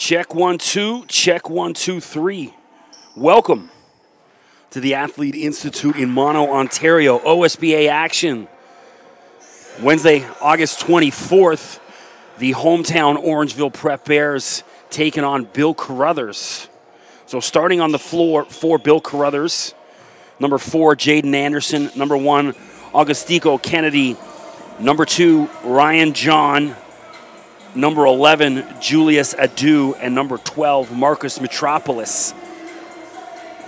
Check 1 2, check 1 2 3. Welcome to the Athlete Institute in Mono, Ontario. OSBA action. Wednesday, August 24th, the hometown Orangeville Prep Bears taking on Bill Crothers. So starting on the floor for Bill Crothers, number 4, Jaden Anderson, number 1, Augustico Kennedy, number 2, Ryan John, number 11, Julius Adu, and number 12, Marcus Metropolis.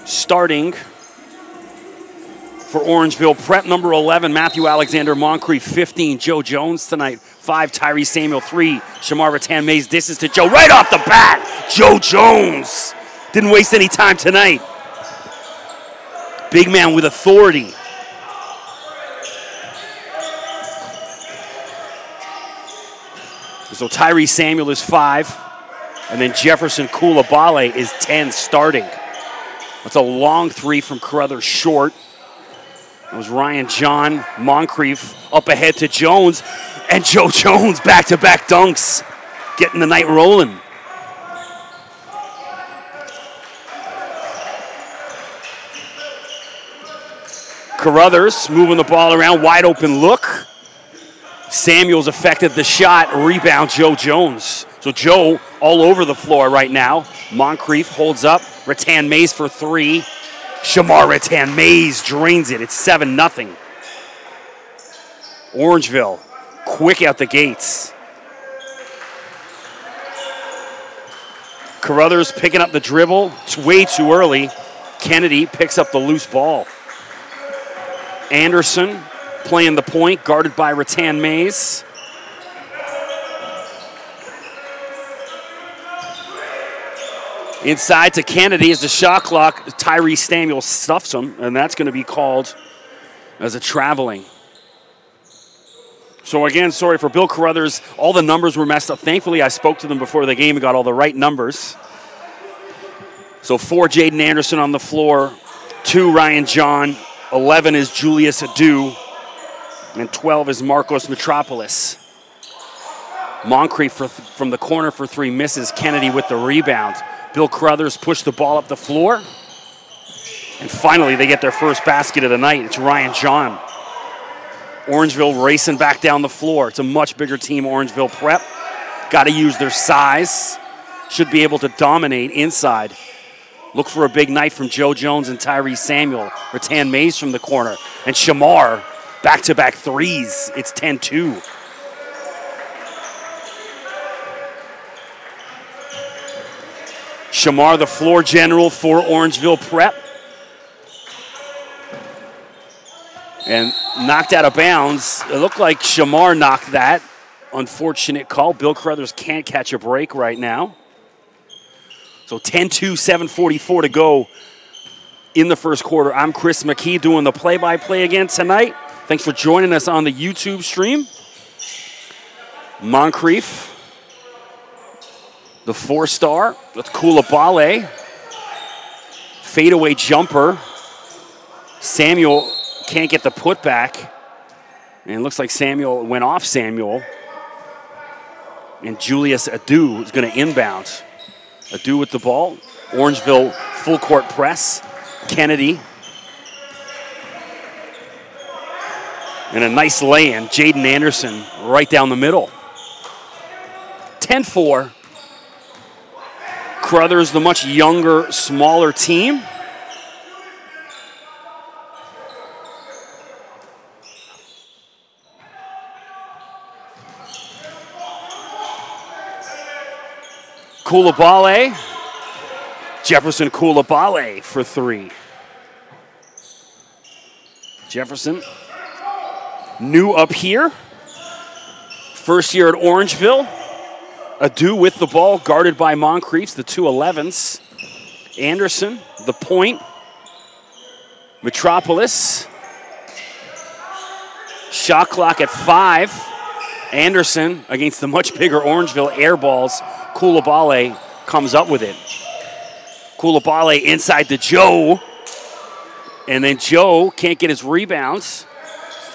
Starting for Orangeville Prep, number 11, Matthew Alexander Moncrief, 15, Joe Jones tonight, 5, Tyree Samuel, 3, Shamar Rattan-Mays. This is to Joe right off the bat. Joe Jones didn't waste any time tonight. Big man with authority. So Tyree Samuel is 5, and then Jefferson Koulibaly is 10 starting. That's a long 3 from Crothers short. That was Ryan John. Moncrief up ahead to Jones, and Joe Jones back-to-back dunks, getting the night rolling. Crothers moving the ball around, wide open look. Samuels affected the shot, rebound Joe Jones. So Joe all over the floor right now. Moncrief holds up, Rattan-Mays for 3. Shamar Rattan-Mays drains it, it's 7-0. Orangeville, quick out the gates. Crothers picking up the dribble, it's way too early. Kennedy picks up the loose ball. Anderson playing the point, guarded by Rattan-Mays. Inside to Kennedy as the shot clock. Tyree Samuel stuffs him, and that's going to be called as a traveling. So again, sorry for Bill Crothers. All the numbers were messed up. Thankfully, I spoke to them before the game and got all the right numbers. So 4, Jaden Anderson on the floor. 2, Ryan John. 11 is Julius Adu. And 12 is Marcos Metropolis. Moncrief from the corner for 3 misses. Kennedy with the rebound. Bill Crothers pushed the ball up the floor. And finally, they get their first basket of the night. It's Ryan John. Orangeville racing back down the floor. It's a much bigger team, Orangeville Prep. Got to use their size. Should be able to dominate inside. Look for a big night from Joe Jones and Tyree Samuel. Rattan-Mays from the corner. And Shamar. Back-to-back threes. It's 10-2. Shamar, the floor general for Orangeville Prep. And knocked out of bounds. It looked like Shamar knocked that. Unfortunate call. Bill Crothers can't catch a break right now. So 10-2, 7:44 to go in the first quarter. I'm Chris McKee doing the play-by-play again tonight. Thanks for joining us on the YouTube stream. Moncrief, the 4-star. That's Koulibaly. Fadeaway jumper. Samuel can't get the putback. And it looks like Samuel went off Samuel. And Julius Adu is going to inbound. Adu with the ball. Orangeville full court press. Kennedy. And a nice lay-in, Jaden Anderson right down the middle. 10-4. Crothers, the much younger, smaller team. Koulibaly. Jefferson Koulibaly for 3. Jefferson. New up here. First year at Orangeville. Adu with the ball, guarded by Moncrief, the 2 11s. Anderson, the point. Metropolis. Shot clock at 5. Anderson against the much bigger Orangeville air balls. Koulibaly comes up with it. Koulibaly inside to Joe. And then Joe can't get his rebounds.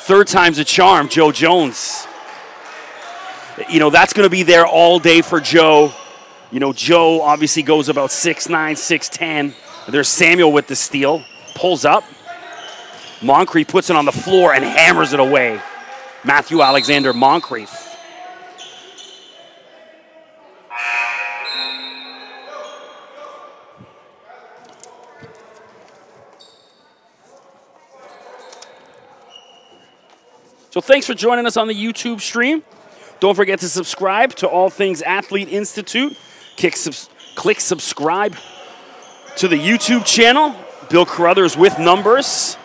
Third time's a charm, Joe Jones. You know, that's going to be there all day for Joe. You know, Joe obviously goes about 6'9", 6'10". There's Samuel with the steal. Pulls up. Moncrief puts it on the floor and hammers it away. Matthew Alexander Moncrief. So thanks for joining us on the YouTube stream. Don't forget to subscribe to All Things Athlete Institute. Click subscribe to the YouTube channel. Bill Crothers with numbers.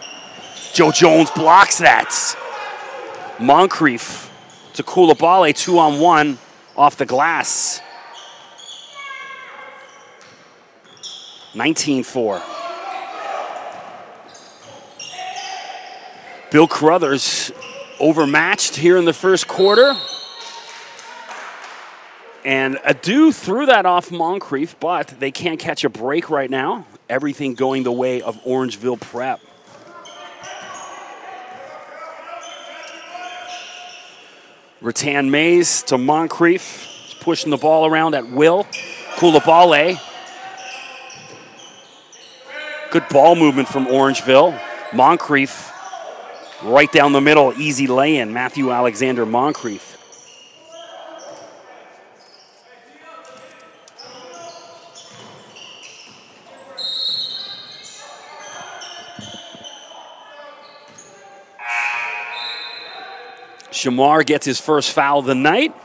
Joe Jones blocks that. Moncrief to Koulibaly, 2-on-1 off the glass. 19-4. Bill Crothers overmatched here in the first quarter. And Adu threw that off Moncrief, but they can't catch a break right now. Everything going the way of Orangeville Prep. Rattan Mays to Moncrief. He's pushing the ball around at will. Koulibaly. Good ball movement from Orangeville. Moncrief right down the middle, easy lay-in. Matthew Alexander Moncrief. Shamar gets his first foul of the night.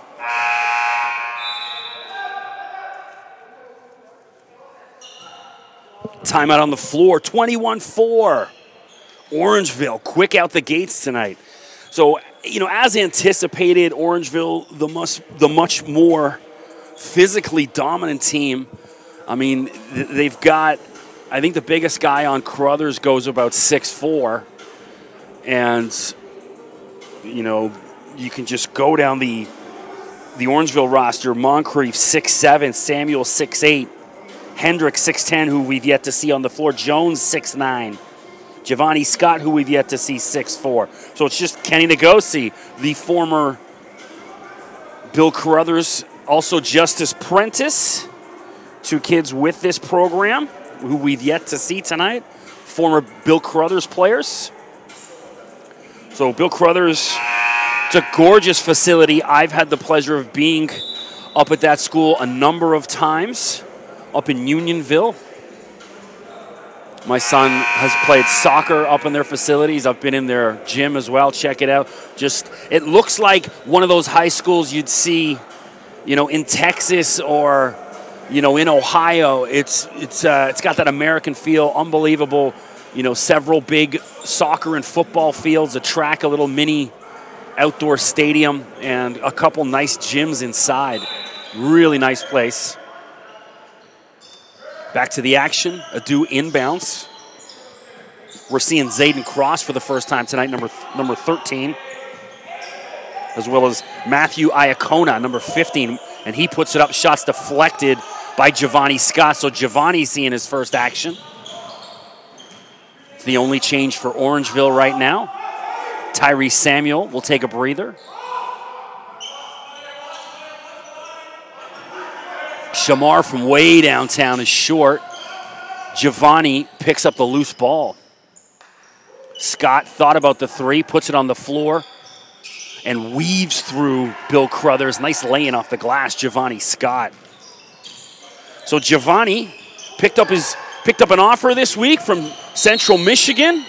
Timeout on the floor, 21-4. Orangeville, quick out the gates tonight. So, you know, as anticipated, Orangeville, the much more physically dominant team. I mean, they've got, I think the biggest guy on Crothers goes about 6'4". And, you know, you can just go down the Orangeville roster. Moncrief, 6'7", Samuel, 6'8", Hendrick, 6'10", who we've yet to see on the floor, Jones, 6'9", Giovanni Scott, who we've yet to see, 6'4". So it's just Kenny Ngosi, the former Bill Crothers, also Justice Prentice, two kids with this program, who we've yet to see tonight, former Bill Crothers players. So Bill Crothers, it's a gorgeous facility. I've had the pleasure of being up at that school a number of times, up in Unionville. My son has played soccer up in their facilities. I've been in their gym as well. Check it out. Just, it looks like one of those high schools you'd see, you know, in Texas or, you know, in Ohio. It's got that American feel, unbelievable. You know, several big soccer and football fields, a track, a little mini outdoor stadium, and a couple nice gyms inside. Really nice place. Back to the action, Adu inbounds. We're seeing Zayden Cross for the first time tonight, number 13, as well as Matthew Iacona, number 15, and he puts it up, shots deflected by Giovanni Scott, so Giovanni's seeing his first action. It's the only change for Orangeville right now. Tyrese Samuel will take a breather. Shamar from way downtown is short. Giovanni picks up the loose ball. Scott thought about the three, puts it on the floor, and weaves through Bill Crothers. Nice laying off the glass, Giovanni Scott. So Giovanni picked up an offer this week from Central Michigan.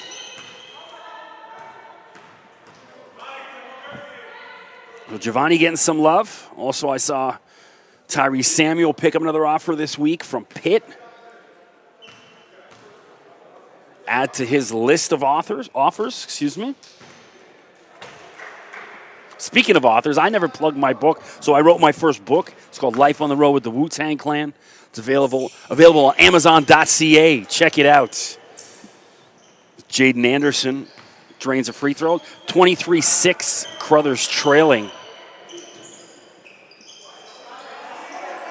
So Giovanni getting some love. Also, I saw Tyrese Samuel pick up another offer this week from Pitt. Add to his list of offers, excuse me. Speaking of authors, I never plugged my book, so I wrote my first book. It's called Life on the Road with the Wu-Tang Clan. It's available on Amazon.ca. Check it out. Jaden Anderson drains a free throw. 23-6, Crothers trailing.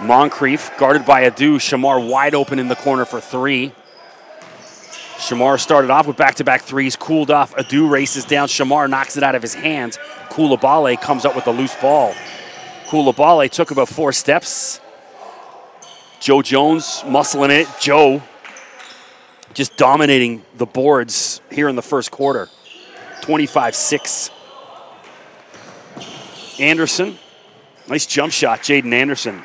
Moncrief, guarded by Adu. Shamar wide open in the corner for three. Shamar started off with back-to-back threes, cooled off. Adu races down. Shamar knocks it out of his hands. Koulibaly comes up with the loose ball. Koulibaly took about 4 steps. Joe Jones muscling it. Joe just dominating the boards here in the first quarter. 25-6. Anderson, nice jump shot, Jaden Anderson.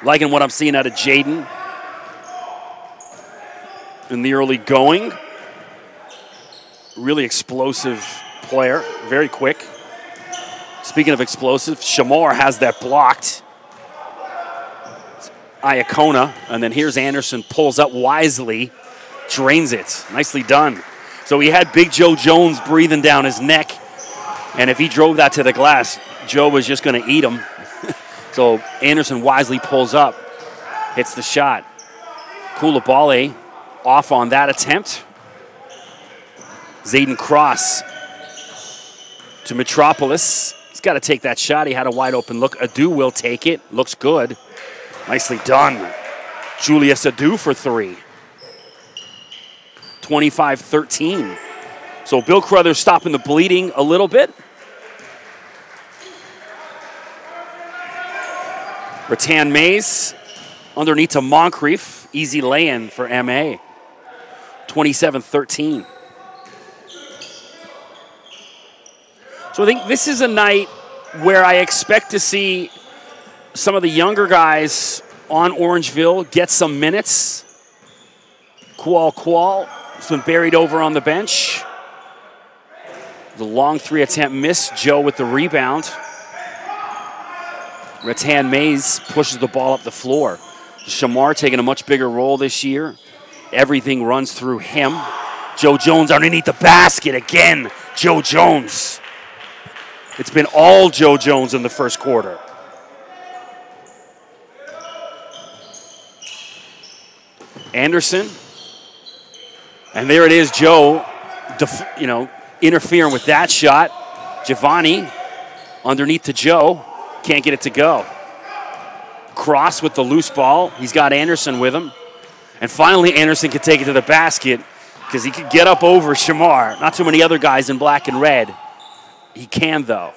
Liking what I'm seeing out of Jaden in the early going. Really explosive player, very quick. Speaking of explosive, Shamar has that blocked. Iacona, and then here's Anderson, pulls up wisely, drains it. Nicely done. So he had Big Joe Jones breathing down his neck, and if he drove that to the glass, Joe was just going to eat him. So Anderson wisely pulls up, hits the shot. Koulibaly off on that attempt. Zayden Cross to Metropolis. He's got to take that shot. He had a wide open look. Adu will take it. Looks good. Nicely done. Julius Adu for three. 25-13. So Bill Crothers stopping the bleeding a little bit. Rattan Mays underneath to Moncrief. Easy lay-in for MA. 27-13. So I think this is a night where I expect to see some of the younger guys on Orangeville get some minutes. Qual has been buried over on the bench. The long three attempt miss. Joe with the rebound. Rattan Mays pushes the ball up the floor. Shamar taking a much bigger role this year. Everything runs through him. Joe Jones underneath the basket again. Joe Jones. It's been all Joe Jones in the first quarter. Anderson. And there it is, Joe, interfering with that shot. Giovanni underneath to Joe. Can't get it to go. Cross with the loose ball. He's got Anderson with him. And finally, Anderson can take it to the basket because he could get up over Shamar. Not too many other guys in black and red. He can, though.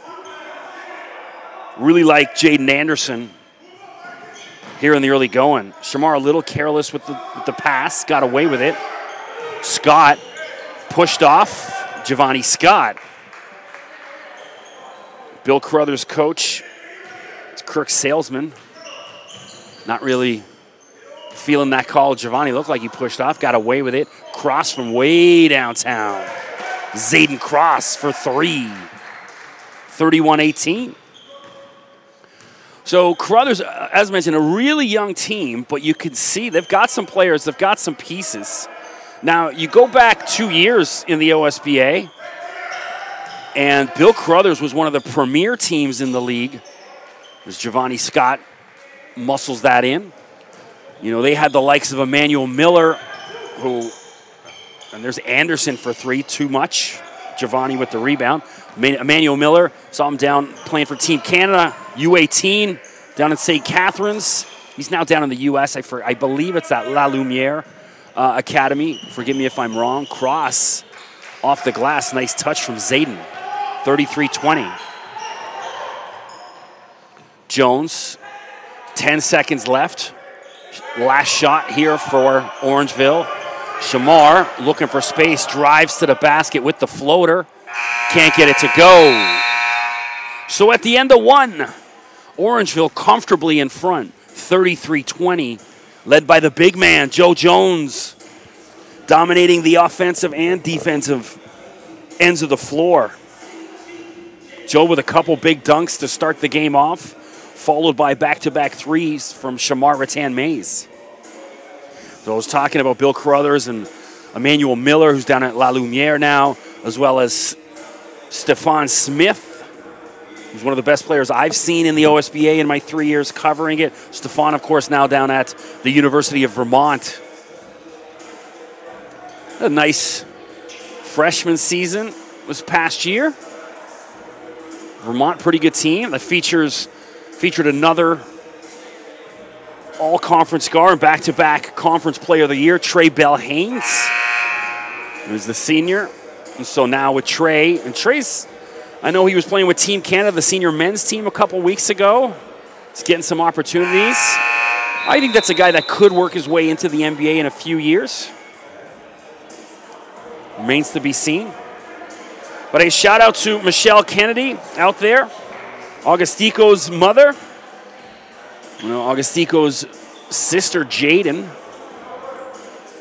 Really like Jaden Anderson here in the early going. Shamar a little careless with the pass. Got away with it. Scott pushed off. Giovanni Scott. Bill Crothers' coach. It's Kirk Salesman. Not really feeling that call. Giovanni looked like he pushed off. Got away with it. Cross from way downtown. Zayden Cross for three. 31-18. So Crothers, as mentioned, a really young team, but you can see they've got some players, they've got some pieces. Now, you go back 2 years in the OSBA, and Bill Crothers was one of the premier teams in the league. As Giovanni Scott muscles that in. You know, they had the likes of Emmanuel Miller, and there's Anderson for three, too much. Giovanni with the rebound. Emmanuel Miller, saw him down playing for Team Canada, U18, down in St. Catharines. He's now down in the U.S. I believe it's at La Lumiere Academy. Forgive me if I'm wrong. Cross off the glass. Nice touch from Zayden. 33-20. Jones, 10 seconds left. Last shot here for Orangeville. Shamar looking for space, drives to the basket with the floater. Can't get it to go. So at the end of one, Orangeville comfortably in front, 33-20, led by the big man, Joe Jones, dominating the offensive and defensive ends of the floor. Joe with a couple big dunks to start the game off, followed by back-to-back threes from Shamar Rattan Mays. So I was talking about Bill Crothers and Emmanuel Miller, who's down at La Lumiere now, as well as Stefan Smith, who's one of the best players I've seen in the OSBA in my 3 years covering it. Stefan, of course, now down at the University of Vermont. A nice freshman season this past year. Vermont, pretty good team that featured another all-conference guard, back-to-back conference player of the year, Trey Bell-Haynes, who's the senior. And so now with Trey, and Trey's, I know he was playing with Team Canada, the senior men's team, a couple weeks ago. He's getting some opportunities. I think that's a guy that could work his way into the NBA in a few years. Remains to be seen. But a shout out to Michelle Kennedy out there, Augustico's mother. You know, Augustico's sister, Jaden,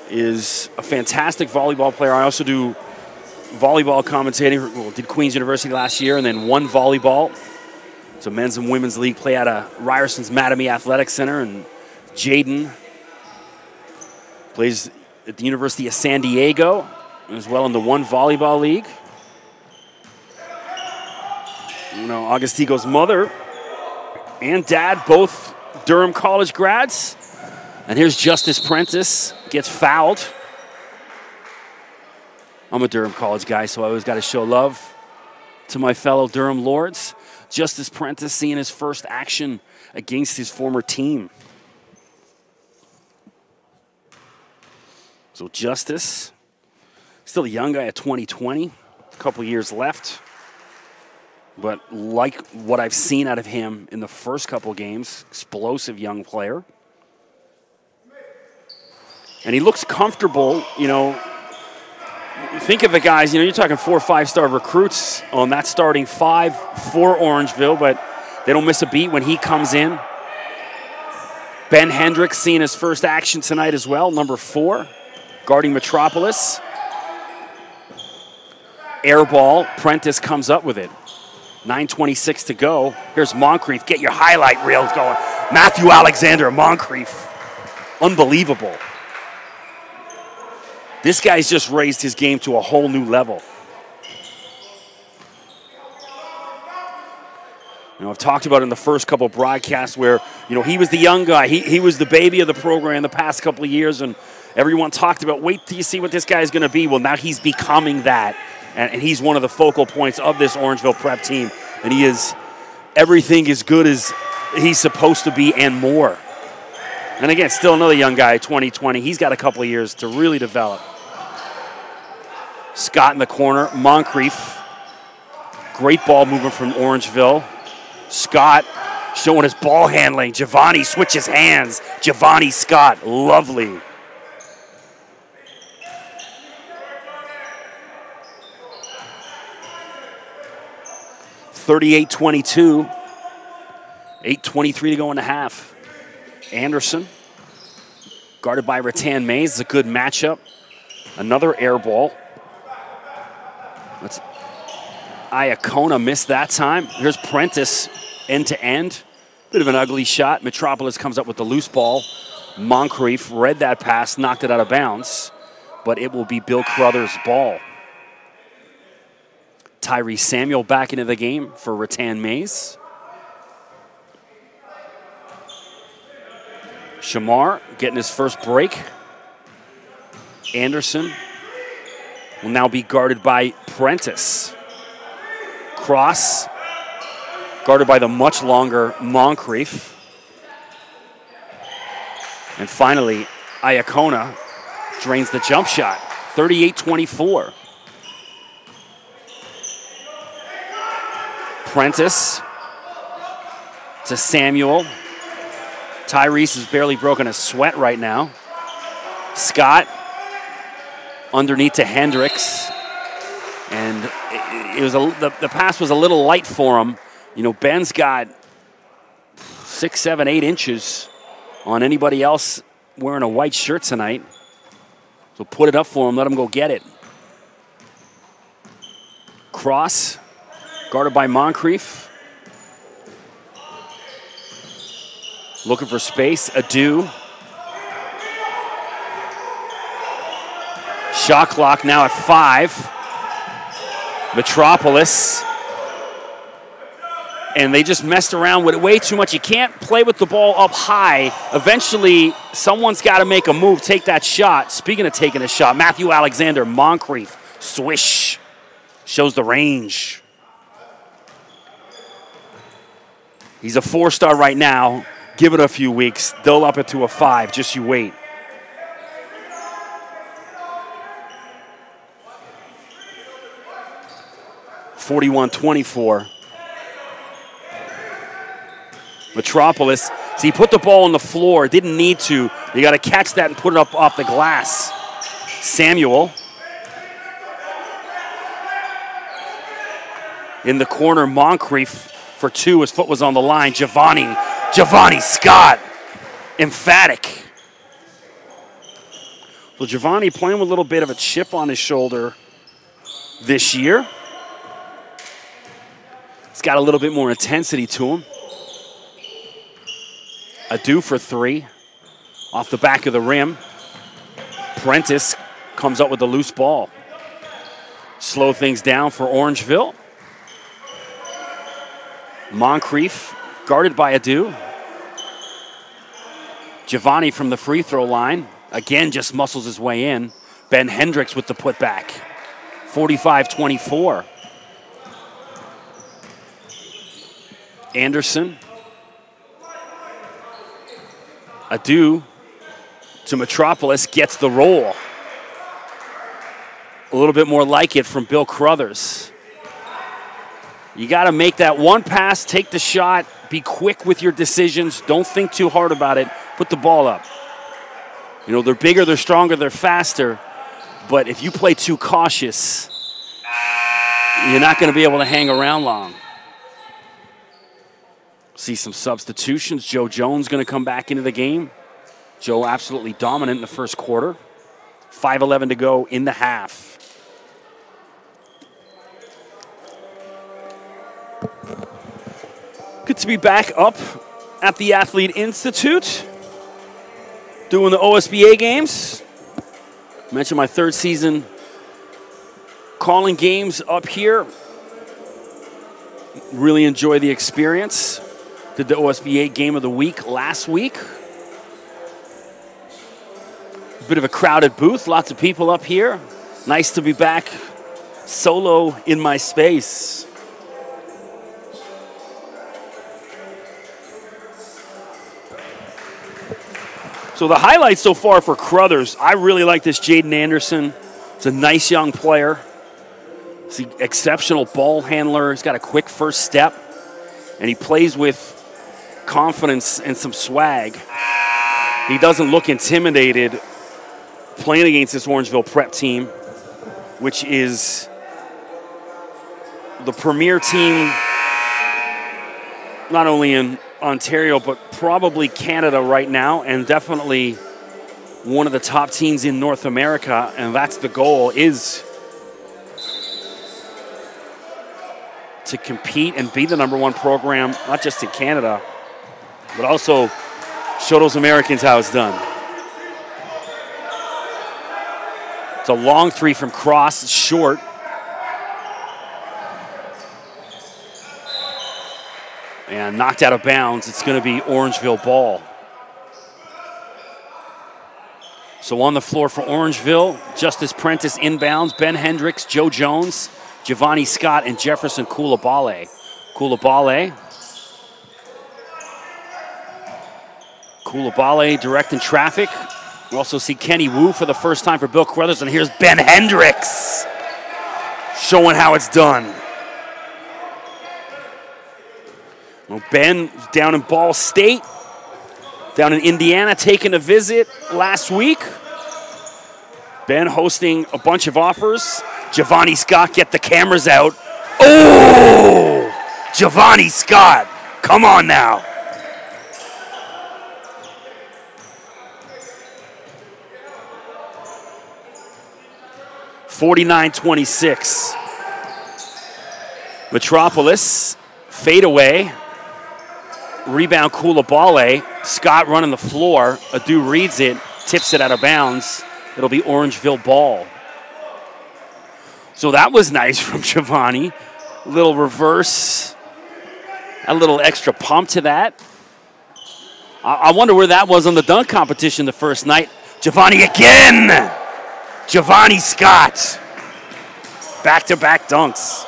is a fantastic volleyball player. I also do volleyball commentating. Well, did Queen's University last year and then won volleyball. It's a men's and women's league play out of Ryerson's Mattamy Athletic Center. And Jaden plays at the University of San Diego as well in the One Volleyball League. You know, Augustico's mother and dad, both Durham College grads. And here's Justice Prentice, gets fouled. I'm a Durham College guy, so I always got to show love to my fellow Durham Lords. Justice Prentice seeing his first action against his former team. So Justice, still a young guy at 2020, a couple years left. But like what I've seen out of him in the first couple games, explosive young player. And he looks comfortable, you know. Think of the guys, you know, you're talking 4 or 5-star recruits on that starting 5 for Orangeville, but they don't miss a beat when he comes in. Ben Hendricks seeing his first action tonight as well, number 4, guarding Metropolis. Air ball, Prentice comes up with it. 9:26 to go. Here's Moncrief. Get your highlight reels going. Matthew Alexander Moncrief. Unbelievable. This guy's just raised his game to a whole new level. You know, I've talked about in the first couple broadcasts where, you know, he was the young guy. He was the baby of the program the past couple of years, and everyone talked about, wait till you see what this guy's going to be. Well, now he's becoming that. And he's one of the focal points of this Orangeville prep team. And he is everything as good as he's supposed to be and more. And again, still another young guy, 2020. He's got a couple of years to really develop. Scott in the corner. Moncrief. Great ball movement from Orangeville. Scott showing his ball handling. Giovanni switches hands. Giovanni Scott. Lovely. (38-22), 8:23 to go in the half. Anderson, guarded by Rattan Mays. It's a good matchup. Another air ball. That's Iacona missed that time. Here's Prentice end to end. Bit of an ugly shot. Metropolis comes up with the loose ball. Moncrief read that pass, knocked it out of bounds, but it will be Bill Crothers' ball. Tyree Samuel back into the game for Rattan Mays. Shamar getting his first break. Anderson will now be guarded by Prentice. Cross, guarded by the much longer Moncrief. And finally, Iacona drains the jump shot, 38-24. Prentice to Samuel. Tyrese has barely broken a sweat right now. Scott underneath to Hendricks. And it was the pass was a little light for him. You know, Ben's got 6, 7, 8 inches on anybody else wearing a white shirt tonight. So put it up for him, let him go get it. Cross, guarded by Moncrief. Looking for space, Adu. Shot clock now at 5. Metropolis. And they just messed around with it way too much. You can't play with the ball up high. Eventually, someone's got to make a move, take that shot. Speaking of taking a shot, Matthew Alexander, Moncrief, swish. Shows the range. He's a 4-star right now. Give it a few weeks. They'll up it to a 5. Just you wait. (41-24). Metropolis So he put the ball on the floor, didn't need to. You got to catch that and put it up off the glass. Samuel. In the corner, Moncrief for two. His foot was on the line. Giovanni Scott. Emphatic. Well, Giovanni playing with a little bit of a chip on his shoulder this year. He's got a little bit more intensity to him. Adu for three. Off the back of the rim. Prentice comes up with the loose ball. Slow things down for Orangeville. Moncrief guarded by Adu. Giovanni from the free throw line. Again, just muscles his way in. Ben Hendricks with the putback. 45-24. Anderson. Adu to Metropolis, gets the roll. A little bit more like it from Bill Crothers. You got to make that one pass, take the shot, be quick with your decisions. Don't think too hard about it. Put the ball up. You know, they're bigger, they're stronger, they're faster. But if you play too cautious, you're not going to be able to hang around long. See some substitutions. Joe Jones going to come back into the game. Joe absolutely dominant in the first quarter. 5:11 to go in the half. Good to be back up at the Athlete Institute doing the OSBA games. I mentioned my third season calling games up here. Really enjoy the experience. Did the OSBA Game of the Week last week. A bit of a crowded booth, lots of people up here. Nice to be back solo in my space. So the highlights so far for Crothers, I really like this Jaden Anderson. He's a nice young player. He's an exceptional ball handler. He's got a quick first step. And he plays with confidence and some swag. He doesn't look intimidated playing against this Orangeville prep team, which is the premier team not only in Ontario, but probably Canada right now, and definitely one of the top teams in North America, and that's the goal, is to compete and be the #1 program, not just in Canada, but also show those Americans how it's done. It's a long three from Cross, it's short. And knocked out of bounds. It's going to be Orangeville ball. So on the floor for Orangeville, Justice Prentice inbounds, Ben Hendricks, Joe Jones, Giovanni Scott, and Jefferson Koulibaly. Koulibaly directing traffic. We also see Kenny Wu for the first time for Bill Crothers, and here's Ben Hendricks showing how it's done. Well, Ben down in Ball State, down in Indiana, taking a visit last week. Ben hosting a bunch of offers. Giovanni Scott, get the cameras out. Oh! Giovanni Scott, come on now. (49-26). Metropolis, fadeaway. Rebound Koulibaly. Scott running the floor. Adu reads it, tips it out of bounds. It'll be Orangeville ball. So that was nice from Giovanni. A little reverse. A little extra pump to that. I wonder where that was on the dunk competition the first night. Giovanni again! Giovanni Scott. Back-to-back dunks.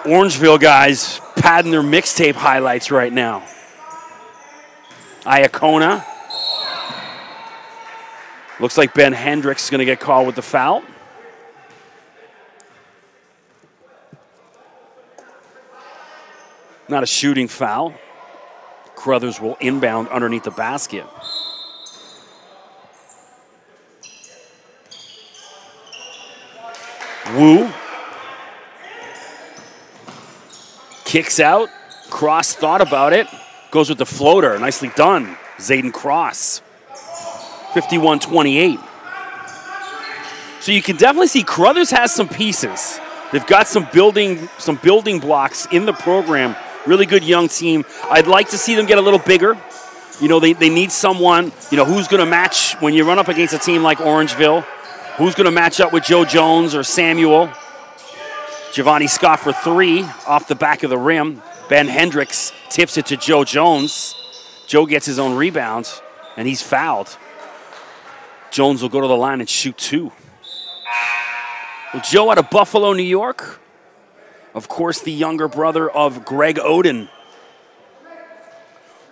Orangeville guys padding their mixtape highlights right now. Iacona. Looks like Ben Hendricks is going to get called with the foul. Not a shooting foul. Crothers will inbound underneath the basket. Wu kicks out. Cross thought about it. Goes with the floater. Nicely done, Zayden Cross. 51-28. So you can definitely see Crothers has some pieces. They've got some building blocks in the program. Really good young team. I'd like to see them get a little bigger. You know, they need someone, you know, who's going to match when you run up against a team like Orangeville. Who's going to match up with Joe Jones or Samuel? Giovanni Scott for three off the back of the rim. Ben Hendricks tips it to Joe Jones. Joe gets his own rebound, and he's fouled. Jones will go to the line and shoot two. Well, Joe out of Buffalo, New York. Of course, the younger brother of Greg Oden.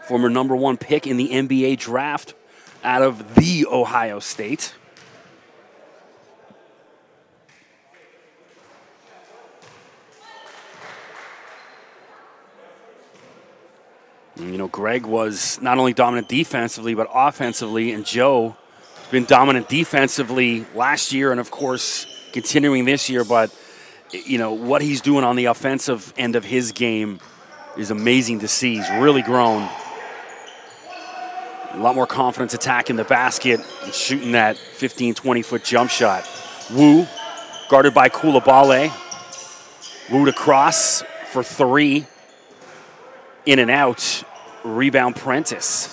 Former #1 pick in the NBA draft out of the Ohio State. And, you know, Greg was not only dominant defensively, but offensively, and Joe has been dominant defensively last year and, of course, continuing this year. But, you know, what he's doing on the offensive end of his game is amazing to see. He's really grown. A lot more confidence attacking the basket and shooting that 15, 20-foot jump shot. Wu, guarded by Coulibaly. Wu to Cross for three. In and out. Rebound Prentice.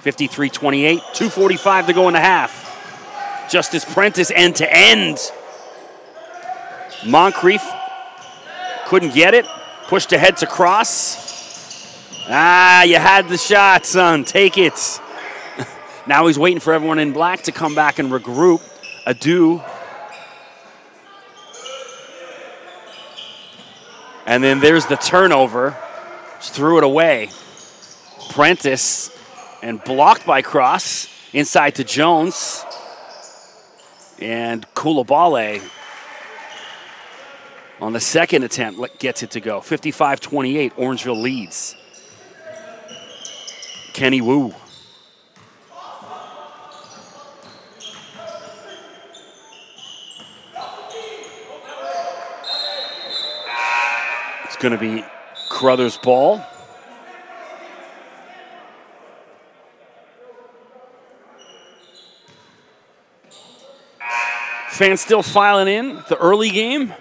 53-28, 2:45 to go in the half. Justice Prentice end-to-end. Moncrief couldn't get it. Pushed ahead to Cross. Ah, you had the shot, son. Take it. Now he's waiting for everyone in black to come back and regroup. Adu. And then there's the turnover. Just threw it away. Prentice, and blocked by Cross. Inside to Jones. And Coulibaly on the second attempt gets it to go. 55-28, Orangeville leads. Kenny Wu. It's going to be Crothers' ball. Fans still filing in the early game.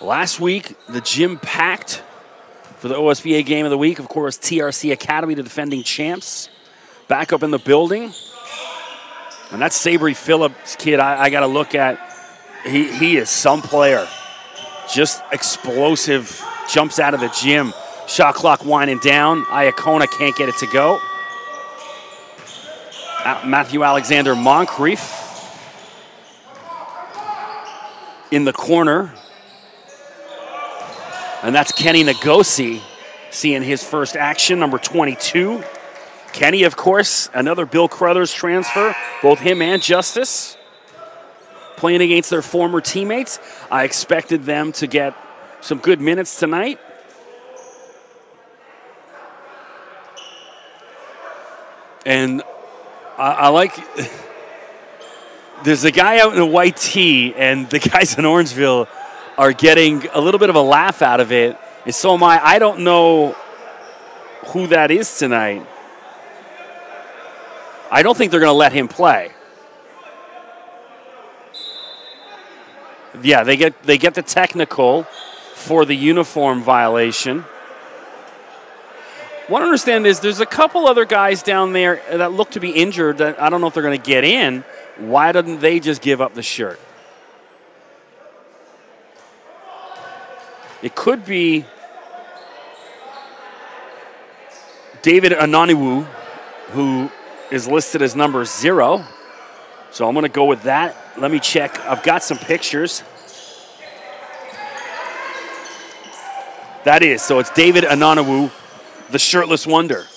Last week, the gym packed for the OSBA game of the week. Of course, TRC Academy, the defending champs, back up in the building. And that Sabry Phillips kid, I got to look at. He is some player. Just explosive, jumps out of the gym. Shot clock winding down. Iacona can't get it to go. Matthew Alexander Moncrief in the corner. And that's Kenny Ngosi seeing his first action, number 22. Kenny, of course, another Bill Crothers transfer, both him and Justice. Playing against their former teammates. I expected them to get some good minutes tonight. And I like, there's a guy out in a white tee, and the guys in Orangeville are getting a little bit of a laugh out of it. And so am I. I don't know who that is tonight. I don't think they're going to let him play. Yeah, they get the technical for the uniform violation. What I understand is there's a couple other guys down there that look to be injured that I don't know if they're going to get in. Why didn't they just give up the shirt? It could be David Ananiwu, who is listed as number 0. So I'm going to go with that. Let me check. I've got some pictures. That is. So it's David Ananiwu, the shirtless wonder.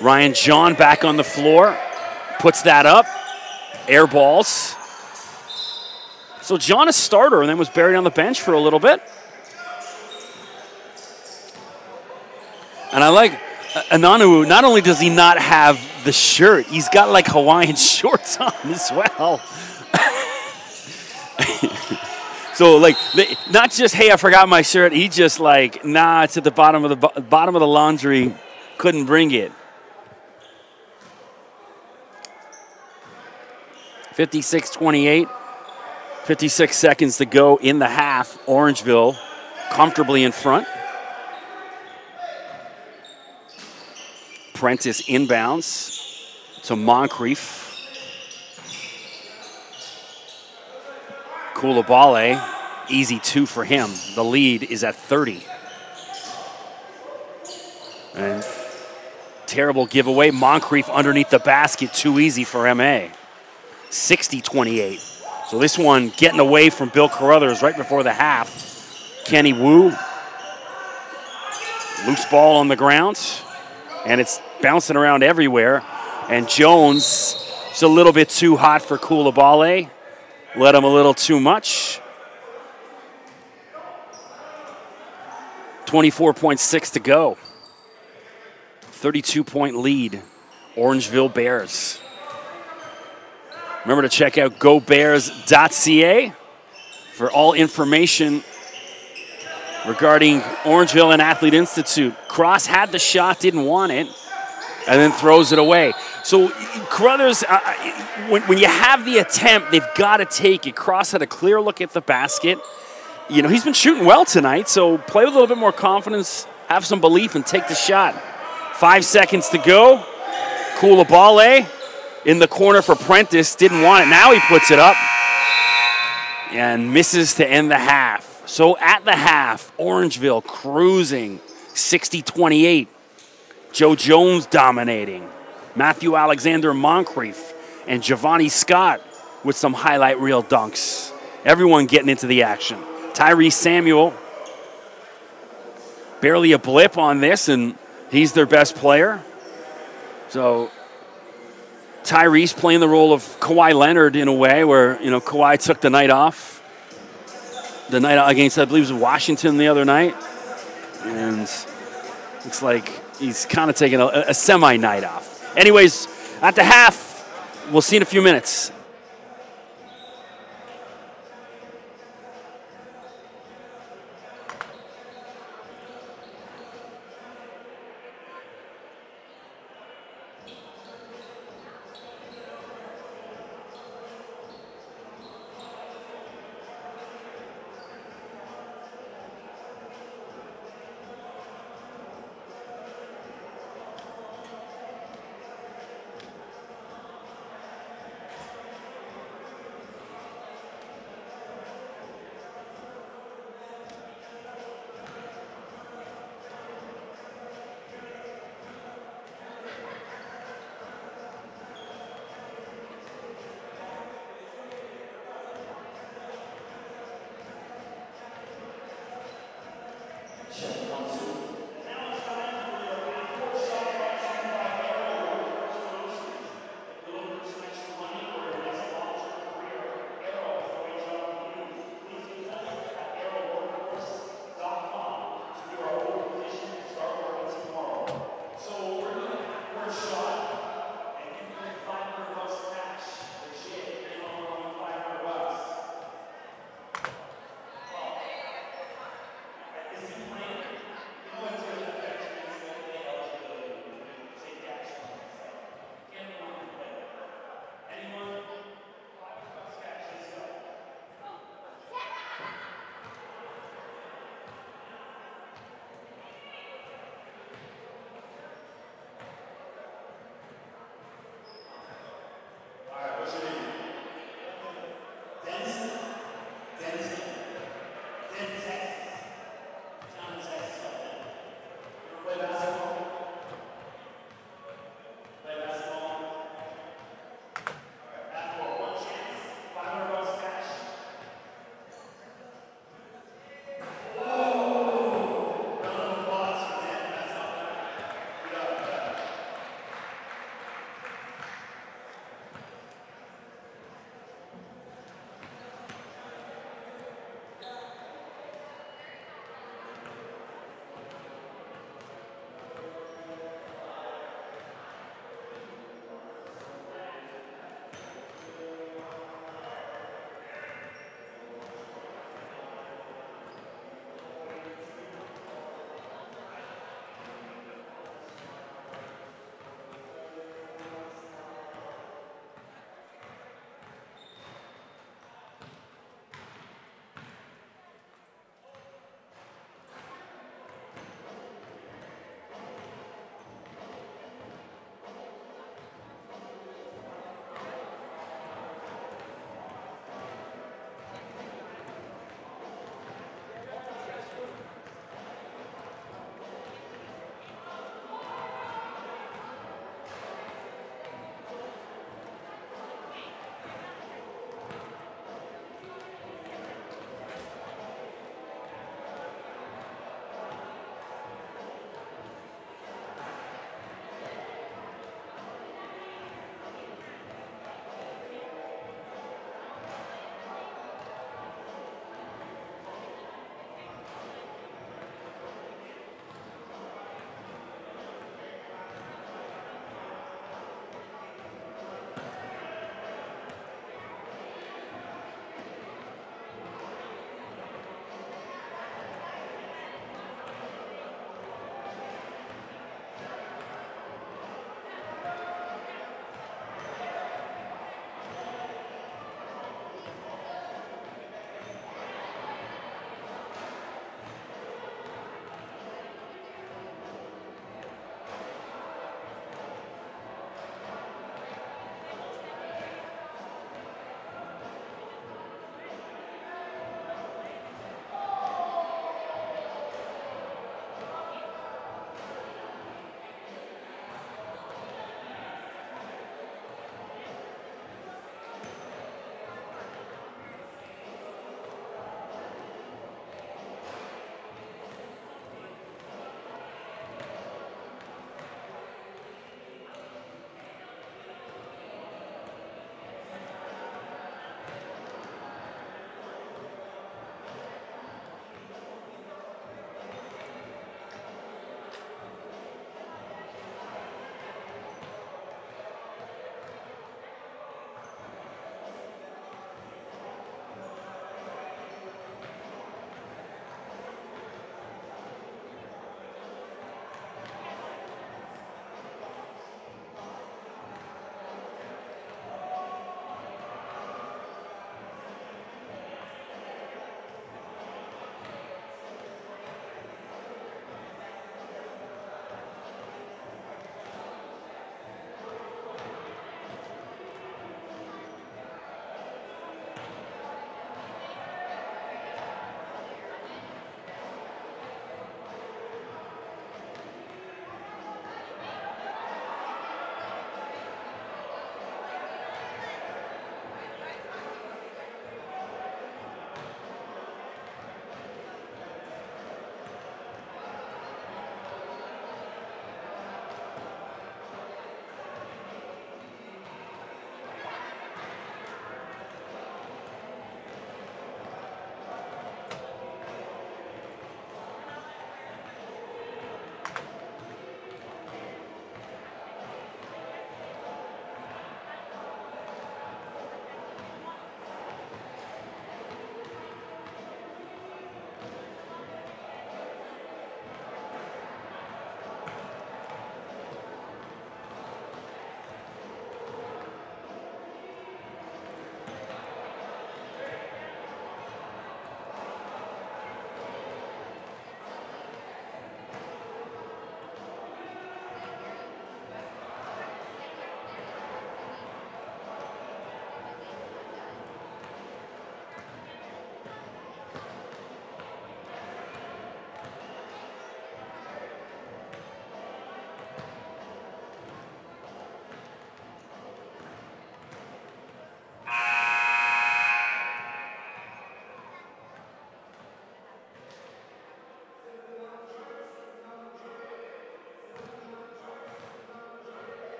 Ryan John back on the floor. Puts that up. Air balls. So John, a starter, and then was buried on the bench for a little bit. And I like Ananu. Not only does he not have the shirt, he's got like Hawaiian shorts on as well. So like, not just, hey, I forgot my shirt. He just like, nah, it's at the bottom of the laundry. Couldn't bring it. 56-28. 56 seconds to go in the half. Orangeville comfortably in front. Prentice inbounds to Moncrief. Koulibaly, easy 2 for him. The lead is at 30. And terrible giveaway. Moncrief underneath the basket, too easy for MA. 60-28. So this one getting away from Bill Crothers right before the half. Kenny Wu. Loose ball on the ground. And it's bouncing around everywhere. And Jones is a little bit too hot for Koulibaly. Let him a little too much. 24.6 to go. 32-point lead. Orangeville Bears. Remember to check out gobears.ca for all information regarding Orangeville and Athlete Institute. Cross had the shot, didn't want it, and then throws it away. So Crothers, when you have the attempt, they've got to take it. Cross had a clear look at the basket. You know, he's been shooting well tonight, so play with a little bit more confidence, have some belief, and take the shot. 5 seconds to go. Koulibaly in the corner for Prentice, didn't want it. Now he puts it up and misses to end the half. So at the half, Orangeville cruising 60-28. Joe Jones dominating. Matthew Alexander Moncrief and Giovanni Scott with some highlight reel dunks. Everyone getting into the action. Tyrese Samuel, barely a blip on this, and he's their best player. So Tyrese playing the role of Kawhi Leonard in a way where, you know, Kawhi took the night off. The night against, I believe, it was Washington the other night. And looks like he's kind of taking a semi-night off. Anyways, at the half, we'll see in a few minutes.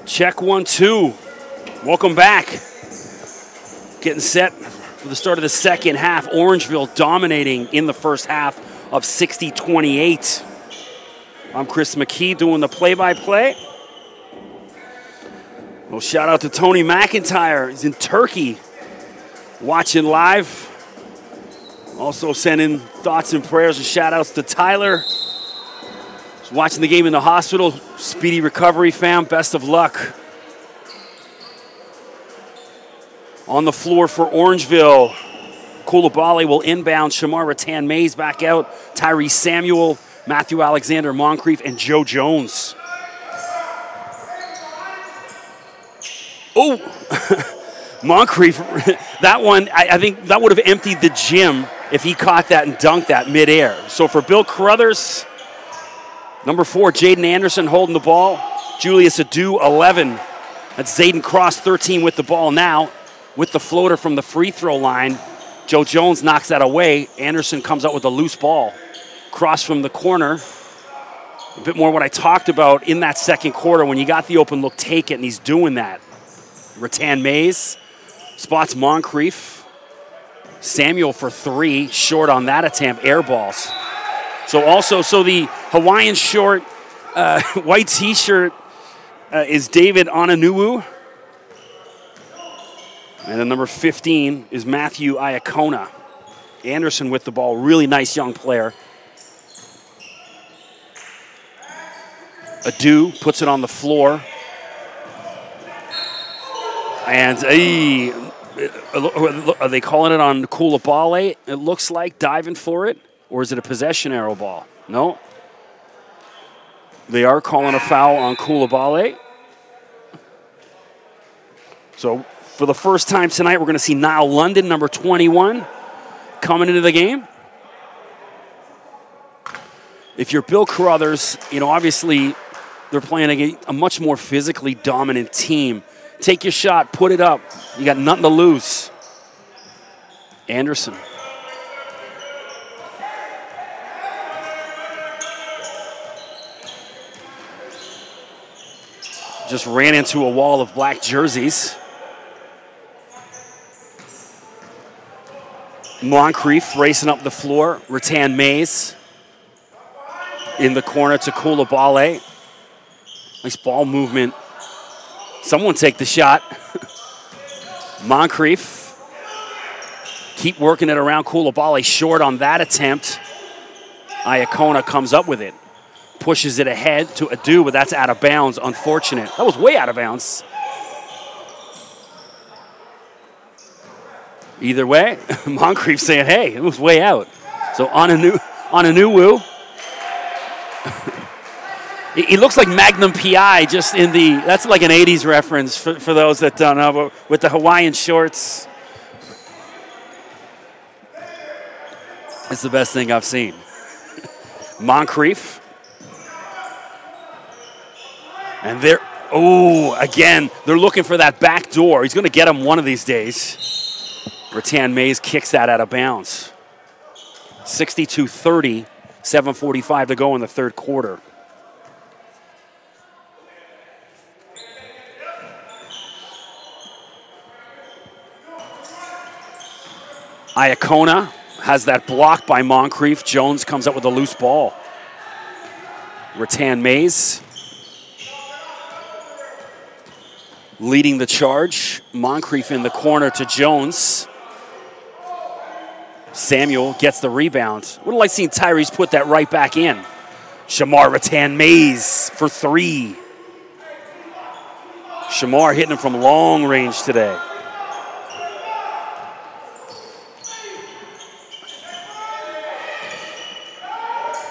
Check 1-2. Welcome back. Getting set for the start of the second half. Orangeville dominating in the first half of 60-28. I'm Chris McKee doing the play-by-play. Well, shout out to Tony McIntyre. He's in Turkey watching live. Also sending thoughts and prayers and shout outs to Tyler. He's watching the game in the hospital. Speedy recovery, fam. Best of luck. On the floor for Orangeville. Koulibaly will inbound. Shamar Rattan-Mays back out. Tyrese Samuel, Matthew Alexander Moncrief, and Joe Jones. Oh, Moncrief, that one, I think that would have emptied the gym if he caught that and dunked that midair. So for Bill Crothers, number 4, Jaden Anderson holding the ball. Julius Adu, 11. That's Zayden Cross, 13 with the ball now. With the floater from the free throw line, Joe Jones knocks that away. Anderson comes out with a loose ball. Cross from the corner. A bit more what I talked about in that second quarter. When you got the open look, take it, and he's doing that. Rattan-Mays spots Moncrief. Samuel for 3, short on that attempt, air balls. So the Hawaiian short white t-shirt is David Onanuwu. And then number 15 is Matthew Iacona. Anderson with the ball, really nice young player. Adu puts it on the floor. And are they calling it on Koulibaly? It looks like diving for it. Or is it a possession arrow ball? No. They are calling a foul on Koulibaly. So for the first time tonight, we're going to see Niall London, number 21, coming into the game. If you're Bill Crothers, obviously they're playing a much more physically dominant team. Take your shot, put it up. You got nothing to lose. Anderson. Just ran into a wall of black jerseys. Moncrief racing up the floor. Rattan-Mays in the corner to Koulibaly. Nice ball movement. Someone take the shot. Moncrief. Keep working it around Koulibaly. Short on that attempt. Iacona comes up with it. Pushes it ahead to Adu, but that's out of bounds. Unfortunate. That was way out of bounds. Either way, Moncrief saying, hey, it was way out. So Onanuwu. He looks like Magnum P.I. just in the, that's like an 80s reference for those that don't know, but with the Hawaiian shorts. It's the best thing I've seen. Moncrief. And again, they're looking for that back door. He's going to get him one of these days. Rattan-Mays kicks that out of bounds. 62-30, 7:45 to go in the third quarter. Iacona has that block by Moncrief. Jones comes up with a loose ball. Rattan-Mays leading the charge. Moncrief in the corner to Jones. Samuel gets the rebound. Would have liked seeing Tyrese put that right back in. Shamar Rattan-Mays for 3. Shamar hitting him from long range today.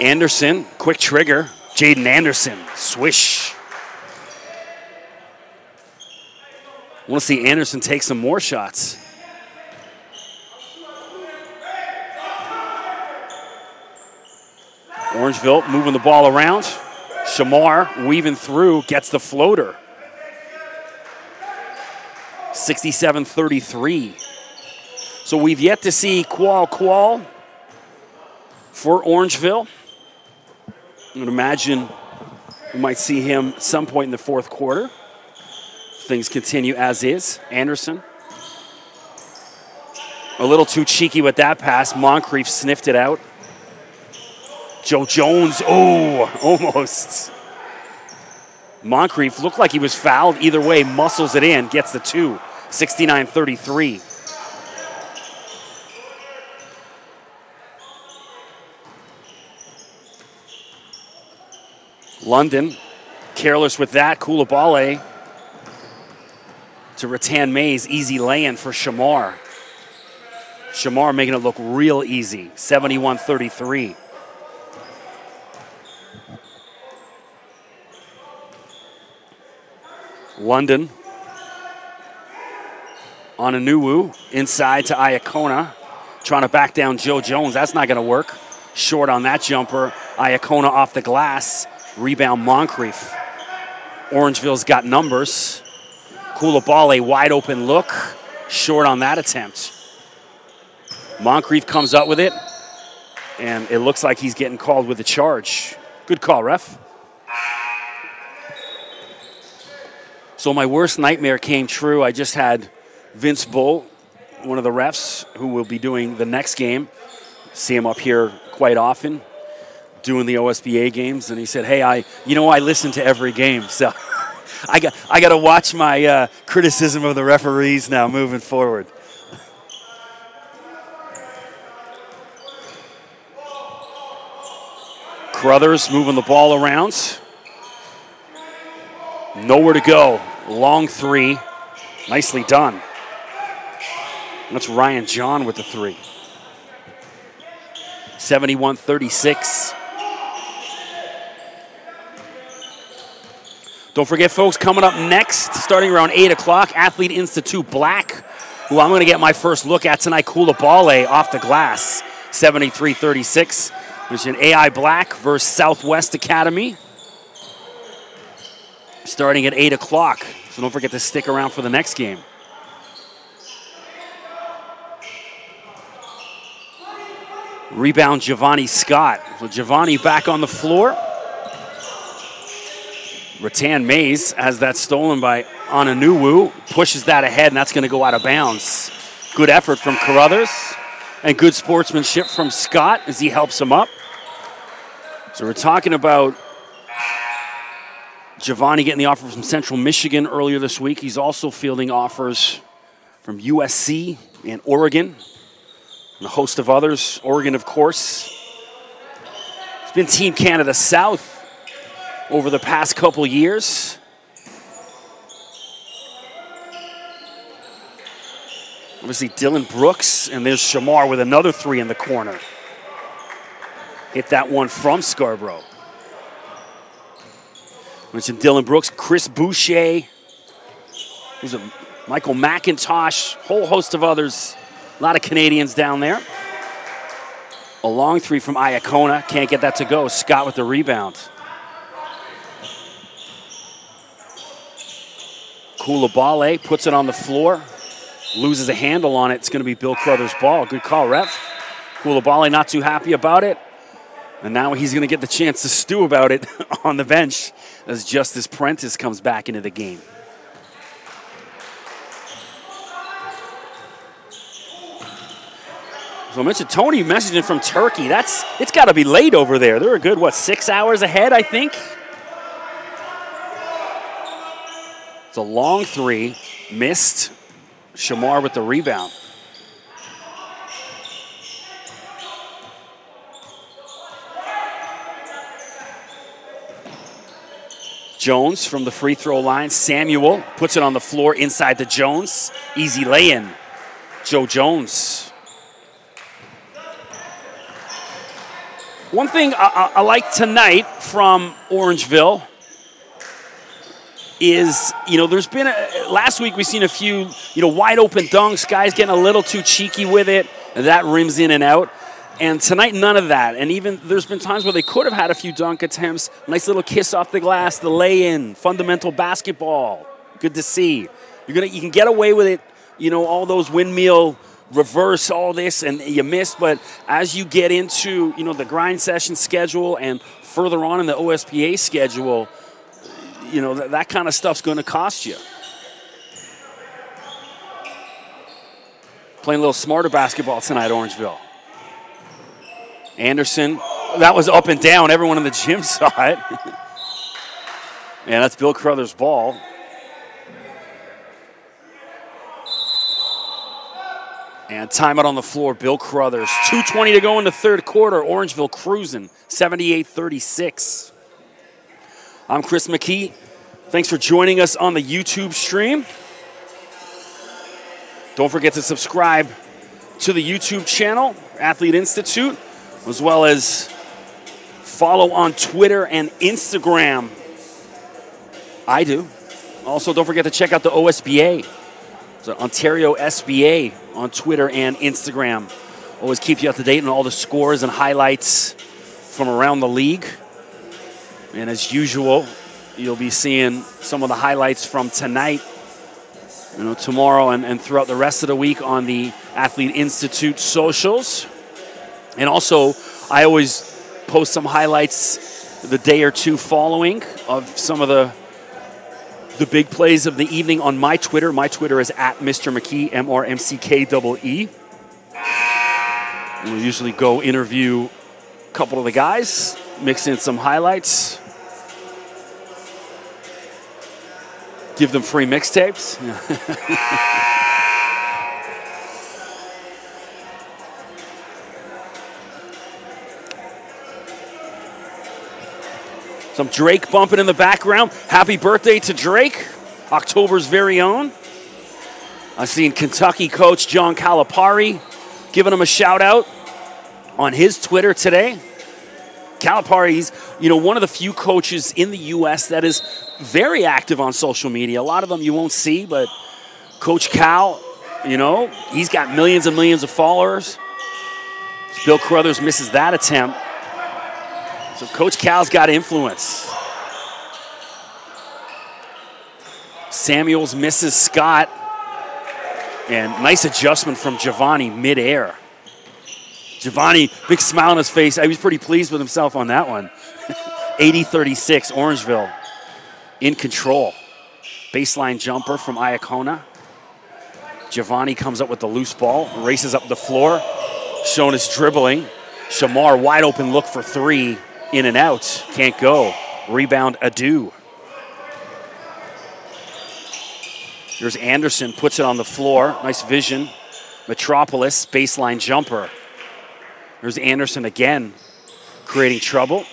Anderson, quick trigger. Jaden Anderson, swish. I want to see Anderson take some more shots. Orangeville moving the ball around. Shamar weaving through, gets the floater. 67-33. So we've yet to see Qual for Orangeville. I would imagine we might see him at some point in the fourth quarter. Things continue as is. Anderson. A little too cheeky with that pass. Moncrief sniffed it out. Joe Jones, oh, almost. Moncrief looked like he was fouled. Either way, muscles it in, gets the 2. 69-33. London, careless with that. Coulibaly to Rattan Mays. Easy lay-in for Shamar. Shamar making it look real easy. 71-33. London. Onanuwu inside to Iacona. Trying to back down Joe Jones. That's not going to work. Short on that jumper. Iacona off the glass. Rebound Moncrief. Orangeville's got numbers. Coulibaly, wide open look. Short on that attempt. Moncrief comes up with it. And it looks like he's getting called with a charge. Good call, ref. So my worst nightmare came true. I just had Vince Bull, one of the refs, who will be doing the next game. See him up here quite often, doing the OSBA games, and he said, "Hey, I listen to every game, so I got to watch my criticism of the referees now moving forward." Crothers moving the ball around. Nowhere to go. Long 3. Nicely done. That's Ryan John with the 3. 71-36. Don't forget, folks, coming up next, starting around 8 o'clock, Athlete Institute Black, who I'm going to get my first look at tonight. Coulibaly off the glass. 73-36. Which is an AI Black versus Southwest Academy. Starting at 8 o'clock. So don't forget to stick around for the next game. Rebound Giovanni Scott. So Giovanni back on the floor. Rattan Mays has that stolen by Onanuwu. Pushes that ahead, and that's going to go out of bounds. Good effort from Crothers. And good sportsmanship from Scott as he helps him up. So we're talking about Giovanni getting the offer from Central Michigan earlier this week. He's also fielding offers from USC and Oregon, and a host of others. Oregon, of course. It's been Team Canada South over the past couple years. Obviously, Dylan Brooks, and there's Shamar with another 3 in the corner. Hit that one from Scarborough. Mentioned Dylan Brooks, Chris Boucher, who's a Michael McIntosh, whole host of others. A lot of Canadians down there. A long 3 from Iacona. Can't get that to go. Scott with the rebound. Coulibaly puts it on the floor. Loses a handle on it. It's going to be Bill Crothers' ball. Good call, ref. Coulibaly not too happy about it. And now he's going to get the chance to stew about it on the bench as Justice Prentice comes back into the game. So I mentioned Tony messaging from Turkey. It's got to be late over there. They're a good, 6 hours ahead, I think? It's a long 3. Missed. Shamar with the rebound. Jones from the free throw line. Samuel puts it on the floor inside to Jones. Easy lay-in. Joe Jones. One thing I like tonight from Orangeville is, there's been last week we've seen a few, wide open dunks, guys getting a little too cheeky with it, and that rims in and out. And tonight, none of that. And even there's been times where they could have had a few dunk attempts. Nice little kiss off the glass, the lay-in, fundamental basketball. Good to see. You can get away with it, all those windmill, reverse, all this, and you miss. But as you get into, the grind session schedule and further on in the OSBA schedule, that kind of stuff's going to cost you. Playing a little smarter basketball tonight, Orangeville. Anderson, that was up and down. Everyone in the gym saw it. And that's Bill Crothers' ball. And timeout on the floor, Bill Crothers. 2:20 to go in the third quarter. Orangeville cruising, 78-36. I'm Chris McKee. Thanks for joining us on the YouTube stream. Don't forget to subscribe to the YouTube channel, Athlete Institute, as well as follow on Twitter and Instagram. I do. Also, don't forget to check out the OSBA, the Ontario SBA, on Twitter and Instagram. Always keep you up to date on all the scores and highlights from around the league. And as usual, you'll be seeing some of the highlights from tonight, tomorrow and throughout the rest of the week on the Athlete Institute socials. And also, I always post some highlights the day or two following of some of the big plays of the evening on my Twitter. My Twitter is @Mr. McKee, MRMCKEE. We'll usually go interview a couple of the guys, mix in some highlights, give them free mixtapes. Some Drake bumping in the background. Happy birthday to Drake, October's very own. I've seen Kentucky coach John Calipari giving him a shout out on his Twitter today. Calipari, he's one of the few coaches in the U.S. that is very active on social media. A lot of them you won't see, but Coach Cal, he's got millions and millions of followers. Bill Crothers misses that attempt. So Coach Cal's got influence. Samuels misses Scott. And nice adjustment from Giovanni midair. Giovanni, big smile on his face. I was pretty pleased with himself on that one. 80-36, Orangeville in control. Baseline jumper from Iacona. Giovanni comes up with the loose ball, races up the floor, showing his dribbling. Shamar, wide open look for three. In and out, can't go. Rebound, Adu. Here's Anderson, puts it on the floor. Nice vision. Metropolis, baseline jumper. There's Anderson again, creating trouble.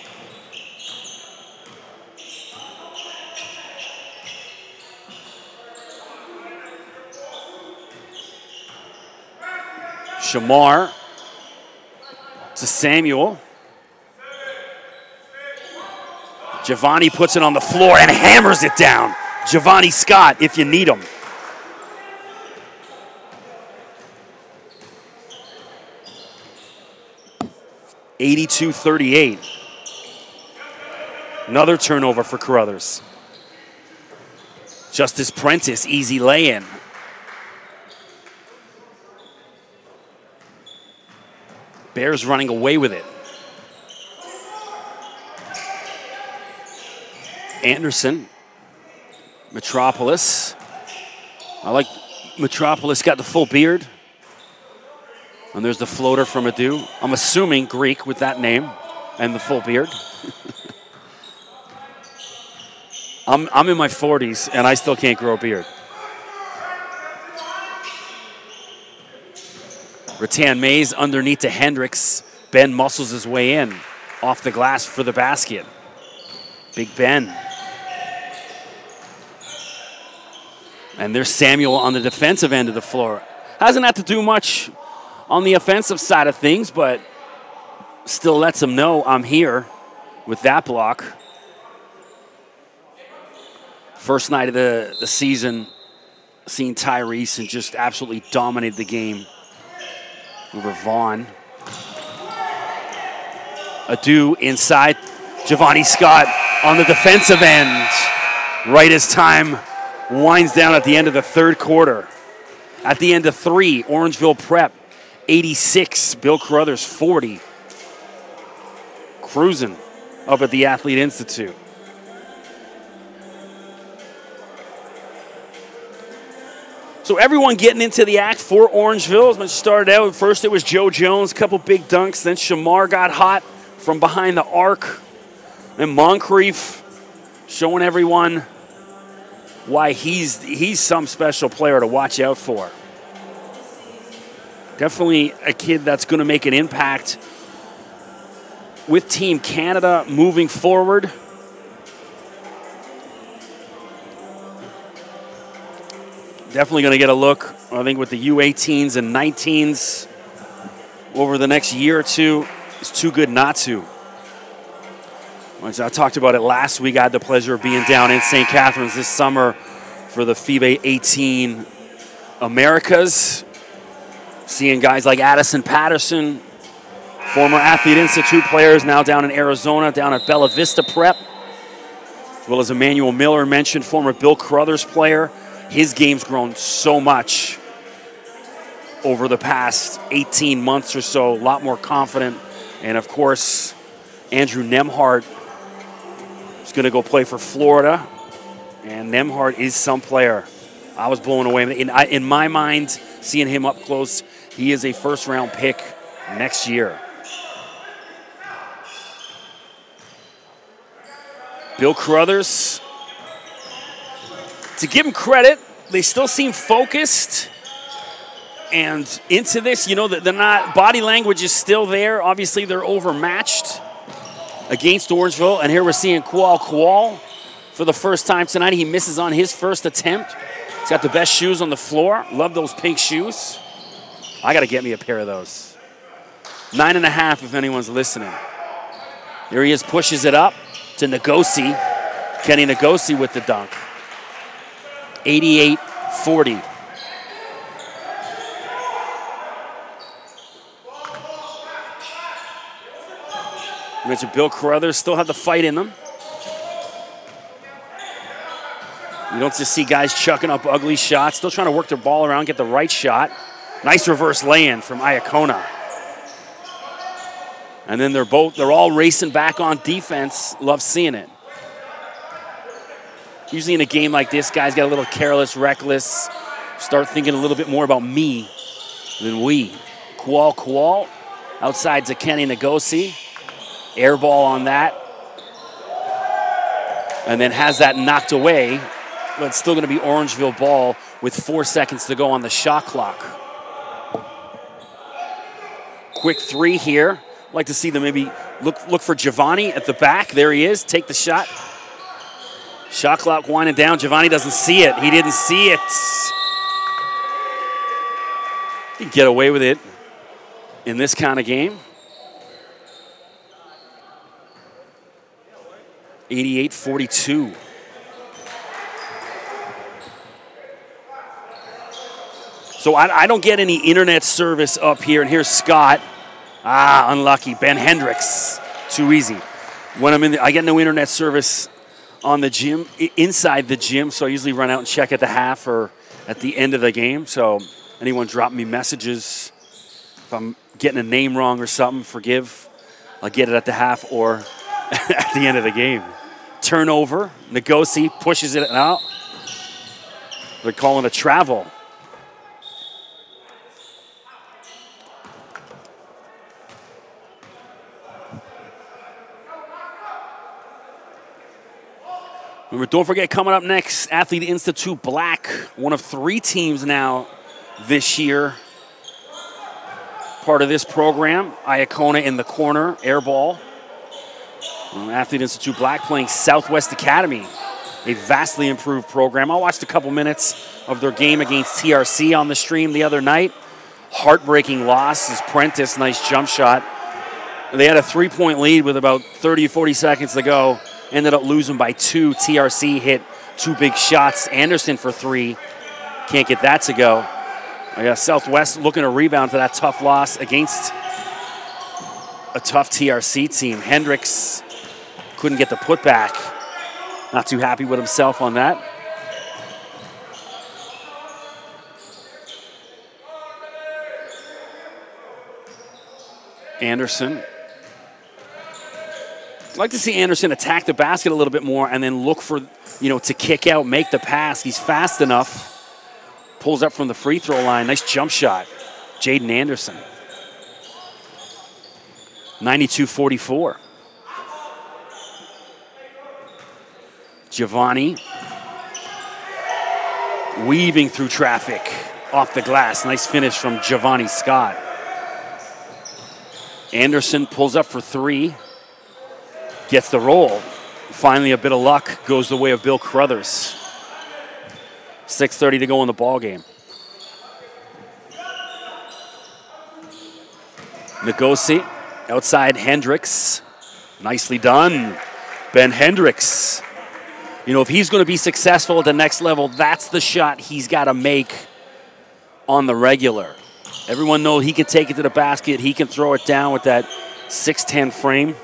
Shamar to Samuel. Giovanni puts it on the floor and hammers it down. Giovanni Scott, if you need him. (82-38). Another turnover for Crothers. Justice Prentice, easy lay-in. Bears running away with it. Anderson, Metropolis. I like Metropolis, got the full beard. And there's the floater from Adu. I'm assuming Greek with that name and the full beard. I'm in my 40s and I still can't grow a beard. Rattan Mays underneath to Hendricks. Ben muscles his way in off the glass for the basket. Big Ben. And there's Samuel on the defensive end of the floor. Hasn't had to do much on the offensive side of things, but still lets him know I'm here with that block. First night of the season, seeing Tyrese and just absolutely dominated the game over Vaughn. Adu inside. Giovanni Scott on the defensive end. Right as time winds down at the end of the third quarter. At the end of three, Orangeville Prep 86, Bill Crothers 40. Cruising up at the Athlete Institute. So everyone getting into the act for Orangeville. When it started out, first it was Joe Jones, a couple big dunks. Then Shamar got hot from behind the arc. And Moncrief showing everyone why he's some special player to watch out for. Definitely a kid that's going to make an impact with Team Canada moving forward. Definitely going to get a look, I think, with the U18s and 19s over the next year or two. It's too good not to. I talked about it last week. I had the pleasure of being down in St. Catharines this summer for the FIBA 18 Americas. Seeing guys like Addison Patterson, former Athlete Institute players, now down in Arizona, down at Bella Vista Prep, as well as Emmanuel Miller, mentioned, former Bill Crothers player. His game's grown so much over the past 18 months or so, a lot more confident. And of course, Andrew Nembhard is going to go play for Florida. And Nembhard is some player. I was blown away. In my mind, seeing him up close, he is a first-round pick next year. Bill Crothers, to give him credit, they still seem focused and into this. You know, they're not, body language is still there. Obviously, they're overmatched against Orangeville. And here we're seeing Kual for the first time tonight. He misses on his first attempt. He's got the best shoes on the floor. Love those pink shoes. I got to get me a pair of those. 9.5 if anyone's listening. There he is, pushes it up to Ngosi. Kenny Ngosi with the dunk. 88-40. I mentioned Bill Crothers still have the fight in them. You don't just see guys chucking up ugly shots, still trying to work their ball around, get the right shot. Nice reverse lay-in from Iacona. And then they're all racing back on defense. Love seeing it. Usually in a game like this, guys get a little careless, reckless, start thinking a little bit more about me than we. Kual outside to Kenny Ngosi. Air ball on that. And then has that knocked away, but it's still going to be Orangeville ball with 4 seconds to go on the shot clock. Quick three here. I'd like to see them maybe look for Giovanni at the back. There he is. Take the shot. Shot clock winding down. Giovanni doesn't see it. He didn't see it. He can get away with it in this kind of game. 88-42. So I don't get any internet service up here. And here's Scott. Unlucky. Ben Hendricks. Too easy. When I'm I get no internet service on the gym, inside the gym, so I usually run out and check at the half or at the end of the game. So anyone drop me messages, if I'm getting a name wrong or something, forgive. I'll get it at the half or at the end of the game. Turnover. Ngosi pushes it out. They're calling a travel. Remember, don't forget, coming up next, Athlete Institute Black, one of 3 teams now this year. Part of this program, Iacona in the corner, air ball. Athlete Institute Black playing Southwest Academy, a vastly improved program. I watched a couple minutes of their game against TRC on the stream the other night. Heartbreaking loss as Prentice, nice jump shot. They had a 3-point lead with about 30, 40 seconds to go. Ended up losing by 2. TRC hit 2 big shots. Anderson for 3. Can't get that to go. Southwest looking to rebound for that tough loss against a tough TRC team. Hendricks couldn't get the putback. Not too happy with himself on that. Anderson. I'd like to see Anderson attack the basket a little bit more and then look for, to kick out, make the pass. He's fast enough. pulls up from the free throw line. Nice jump shot. Jaden Anderson. 92-44. Giovanni weaving through traffic off the glass. Nice finish from Giovanni Scott. Anderson pulls up for three. Gets the roll. Finally, a bit of luck goes the way of Bill Crothers. 6:30 to go in the ball game. Ngozi outside Hendricks. Nicely done. Ben Hendricks. You know, if he's going to be successful at the next level, that's the shot he's got to make on the regular. Everyone knows he can take it to the basket. He can throw it down with that 6'10" frame.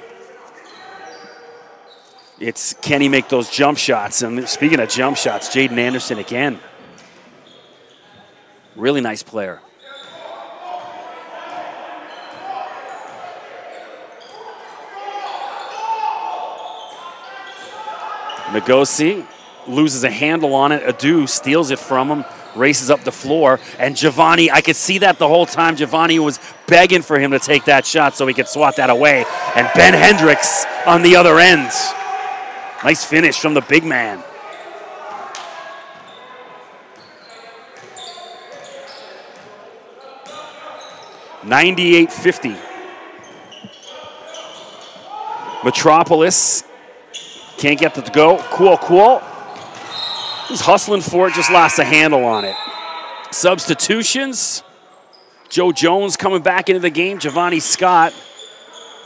It's can he make those jump shots? And speaking of jump shots, Jaden Anderson again. Really nice player. Ngozi loses a handle on it. Adu steals it from him, races up the floor. And Giovanni, I could see that the whole time. Giovanni was begging for him to take that shot so he could swat that away. And Ben Hendricks on the other end. Nice finish from the big man. (98-50). Metropolis can't get it to go. Cool. He's hustling for it, just lost a handle on it. Substitutions. Joe Jones coming back into the game. Giovanni Scott.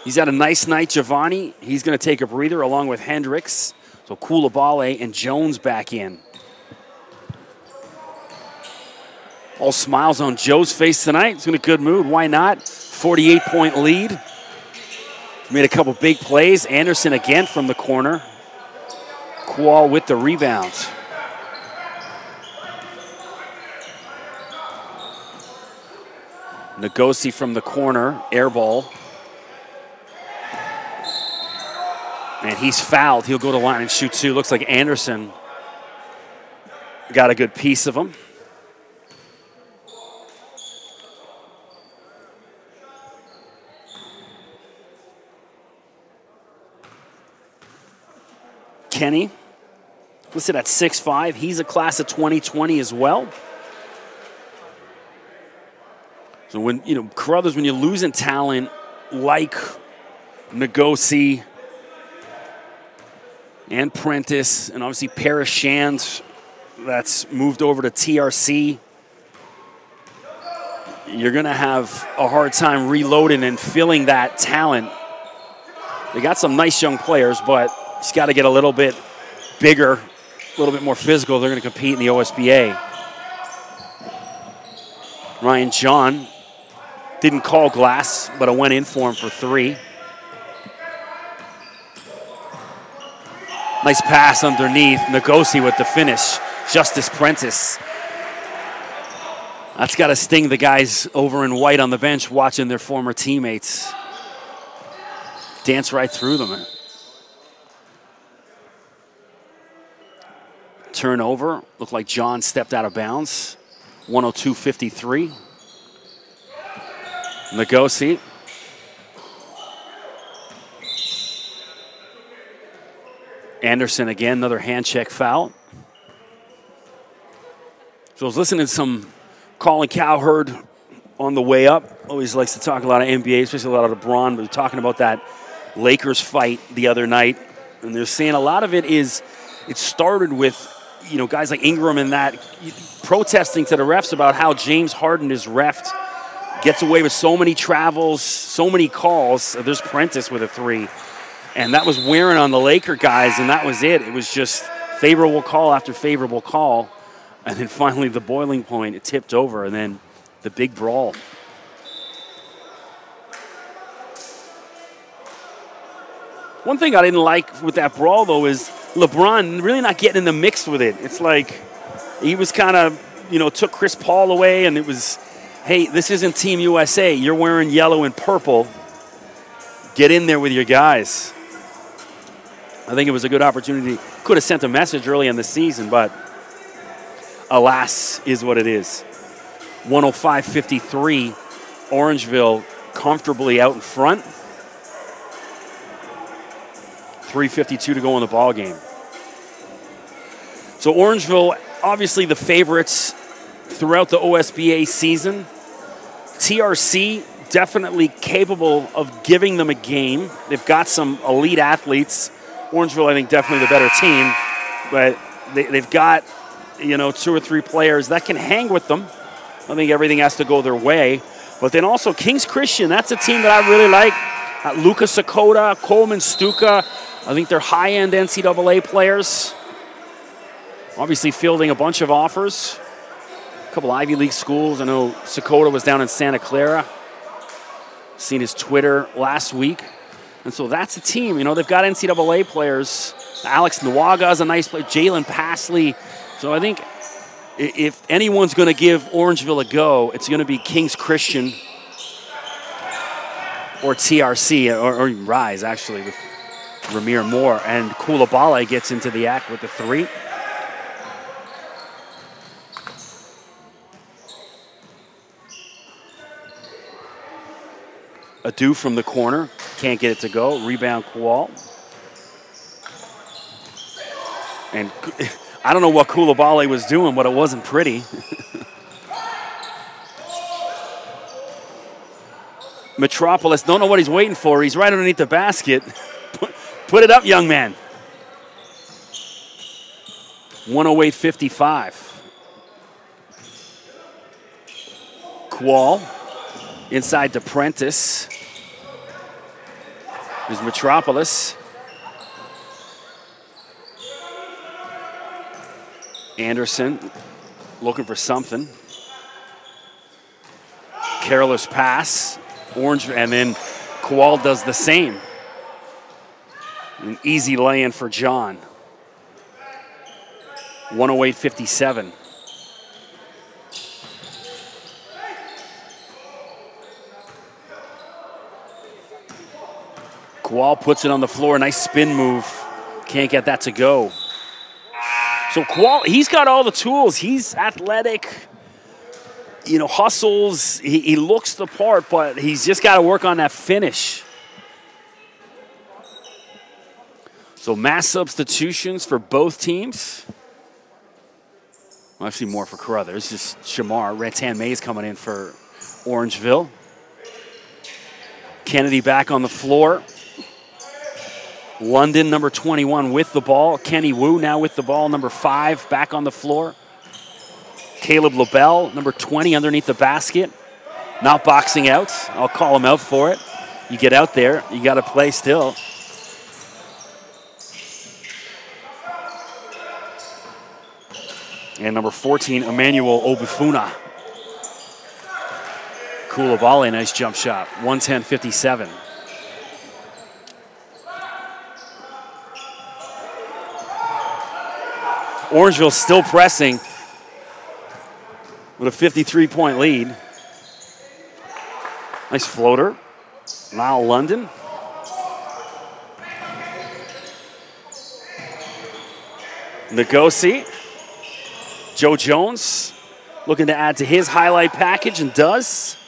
He's had a nice night, Giovanni. He's going to take a breather along with Hendricks. So Koulibaly and Jones back in. All smiles on Joe's face tonight. He's in a good mood. Why not? 48-point lead. Made a couple big plays. Anderson again from the corner. Kual with the rebound. Ngozi from the corner. Air ball. And he's fouled. He'll go to line and shoot two. Looks like Anderson got a good piece of him. Kenny, listed at 6'5". He's a class of 2020 as well. So when, you know, Crothers, when you're losing talent like Ngozi and Prentice, and obviously Parrish Shand, that's moved over to TRC, you're going to have a hard time reloading and filling that talent. They got some nice young players, but he's got to get a little bit bigger, a little bit more physical. They're going to compete in the OSBA. Ryan John didn't call glass, but I went in for him for three. Nice pass underneath. Ngozi with the finish. Justice Prentice. That's got to sting the guys over in white on the bench watching their former teammates dance right through them. Turnover. Looked like John stepped out of bounds. 102-53. Ngozi. Anderson again, another hand check foul. So I was listening to some Colin Cowherd on the way up. Always likes to talk a lot of NBA, especially a lot of LeBron. But talking about that Lakers fight the other night. And they're saying a lot of it is, it started with, you know, guys like Ingram and that protesting to the refs about how James Harden is reffed, gets away with so many travels, so many calls. There's Prentice with a three. And that was wearing on the Laker guys, and that was it. It was just favorable call after favorable call. And then finally the boiling point, it tipped over, and then the big brawl. One thing I didn't like with that brawl, though, is LeBron really not getting in the mix with it. It's like he was kind of, you know, took Chris Paul away, and it was, hey, this isn't Team USA. You're wearing yellow and purple. Get in there with your guys. I think it was a good opportunity. Could have sent a message early in the season, but alas, is what it is. 105-53, Orangeville comfortably out in front. 3:52 to go in the ball game. So Orangeville, obviously the favorites throughout the OSBA season. TRC definitely capable of giving them a game. They've got some elite athletes. Orangeville, I think, definitely the better team, but they've got, you know, 2 or 3 players that can hang with them. I think everything has to go their way. But then also King's Christian, that's a team that I really like. Luca Sakota, Coleman Stuka, I think they're high-end NCAA players. Obviously fielding a bunch of offers. A couple Ivy League schools. I know Sakota was down in Santa Clara. Seen his Twitter last week. And so that's a team. You know, they've got NCAA players. Alex Nwaga is a nice player. Jalen Pasley. So I think if anyone's going to give Orangeville a go, it's going to be King's Christian or TRC, or Rise, actually, with Ramir Moore. And Koulibaly gets into the act with the 3. Adu from the corner. Can't get it to go. Rebound, Kual. And I don't know what Koulibaly was doing, but it wasn't pretty. Metropolis, don't know what he's waiting for. He's right underneath the basket. Put it up, young man. 108-55. Kual inside to Prentice. There's Metropolis. Anderson looking for something. Careless pass. Orange, and then Kual does the same. An easy lay-in for John. 108-57. Kual puts it on the floor. Nice spin move. Can't get that to go. So Kual, he's got all the tools. He's athletic, you know, hustles. He looks the part, but he's just got to work on that finish. So mass substitutions for both teams. Well, actually more for Crothers. Just Shamar. Ratan Mays coming in for Orangeville. Kennedy back on the floor. London, number 21, with the ball. Kenny Wu now with the ball, number 5, back on the floor. Caleb LaBelle, number 20, underneath the basket. Not boxing out. I'll call him out for it. You get out there, you got to play still. And number 14, Emmanuel Obifuna. Koulibaly, nice jump shot. 110-57. Orangeville still pressing with a 53-point lead. Nice floater. Niall London. Ngosi. Joe Jones looking to add to his highlight package and does.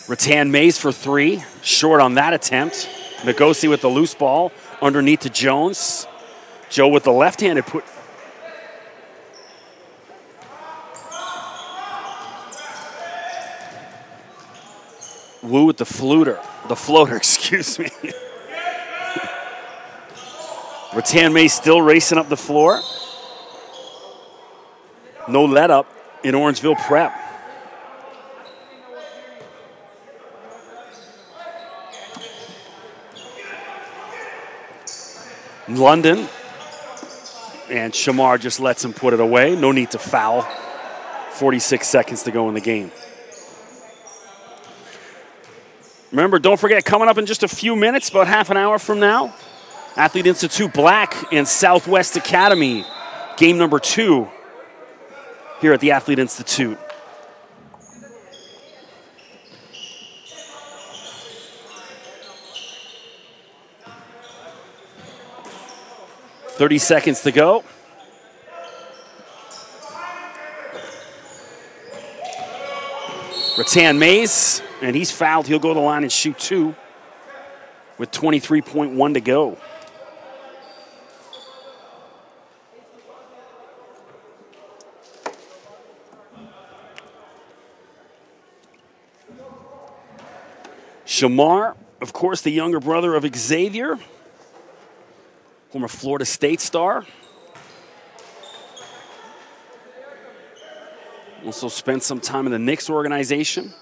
Ratan Mays for 3, short on that attempt. Ngosi with the loose ball, underneath to Jones. Joe with the left-handed put. Wu with the floater, excuse me. Ratan Mays still racing up the floor. No let up in Orangeville prep. London, and Shamar just lets him put it away. No need to foul. 46 seconds to go in the game. Remember, don't forget, coming up in just a few minutes, about half an hour from now, Athlete Institute Black and Southwest Academy, game number 2 here at the Athlete Institute. 30 seconds to go. Rattan Mays, and he's fouled. He'll go to the line and shoot 2 with 23.1 to go. Shamar, of course, the younger brother of Xavier, former Florida State star. Also spent some time in the Knicks organization.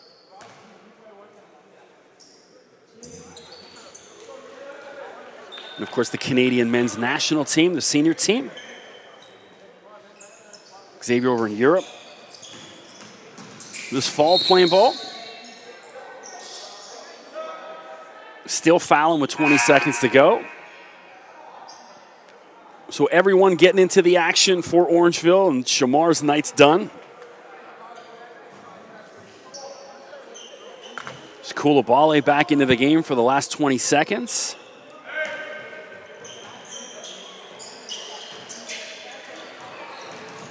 And of course, the Canadian men's national team, the senior team. Xavier over in Europe. This fall playing ball. Still fouling with 20 seconds to go. So everyone getting into the action for Orangeville, and Shamar's night's done. Koulibaly back into the game for the last 20 seconds.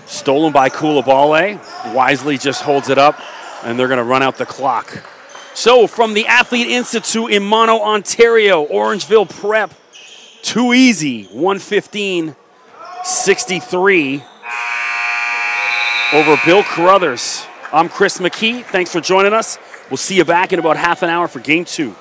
Stolen by Koulibaly. Wisely just holds it up, and they're going to run out the clock. So from the Athlete Institute in Mono, Ontario, Orangeville Prep, too easy, 115-63 over Bill Crothers. I'm Chris McKee. Thanks for joining us. We'll see you back in about half an hour for Game 2.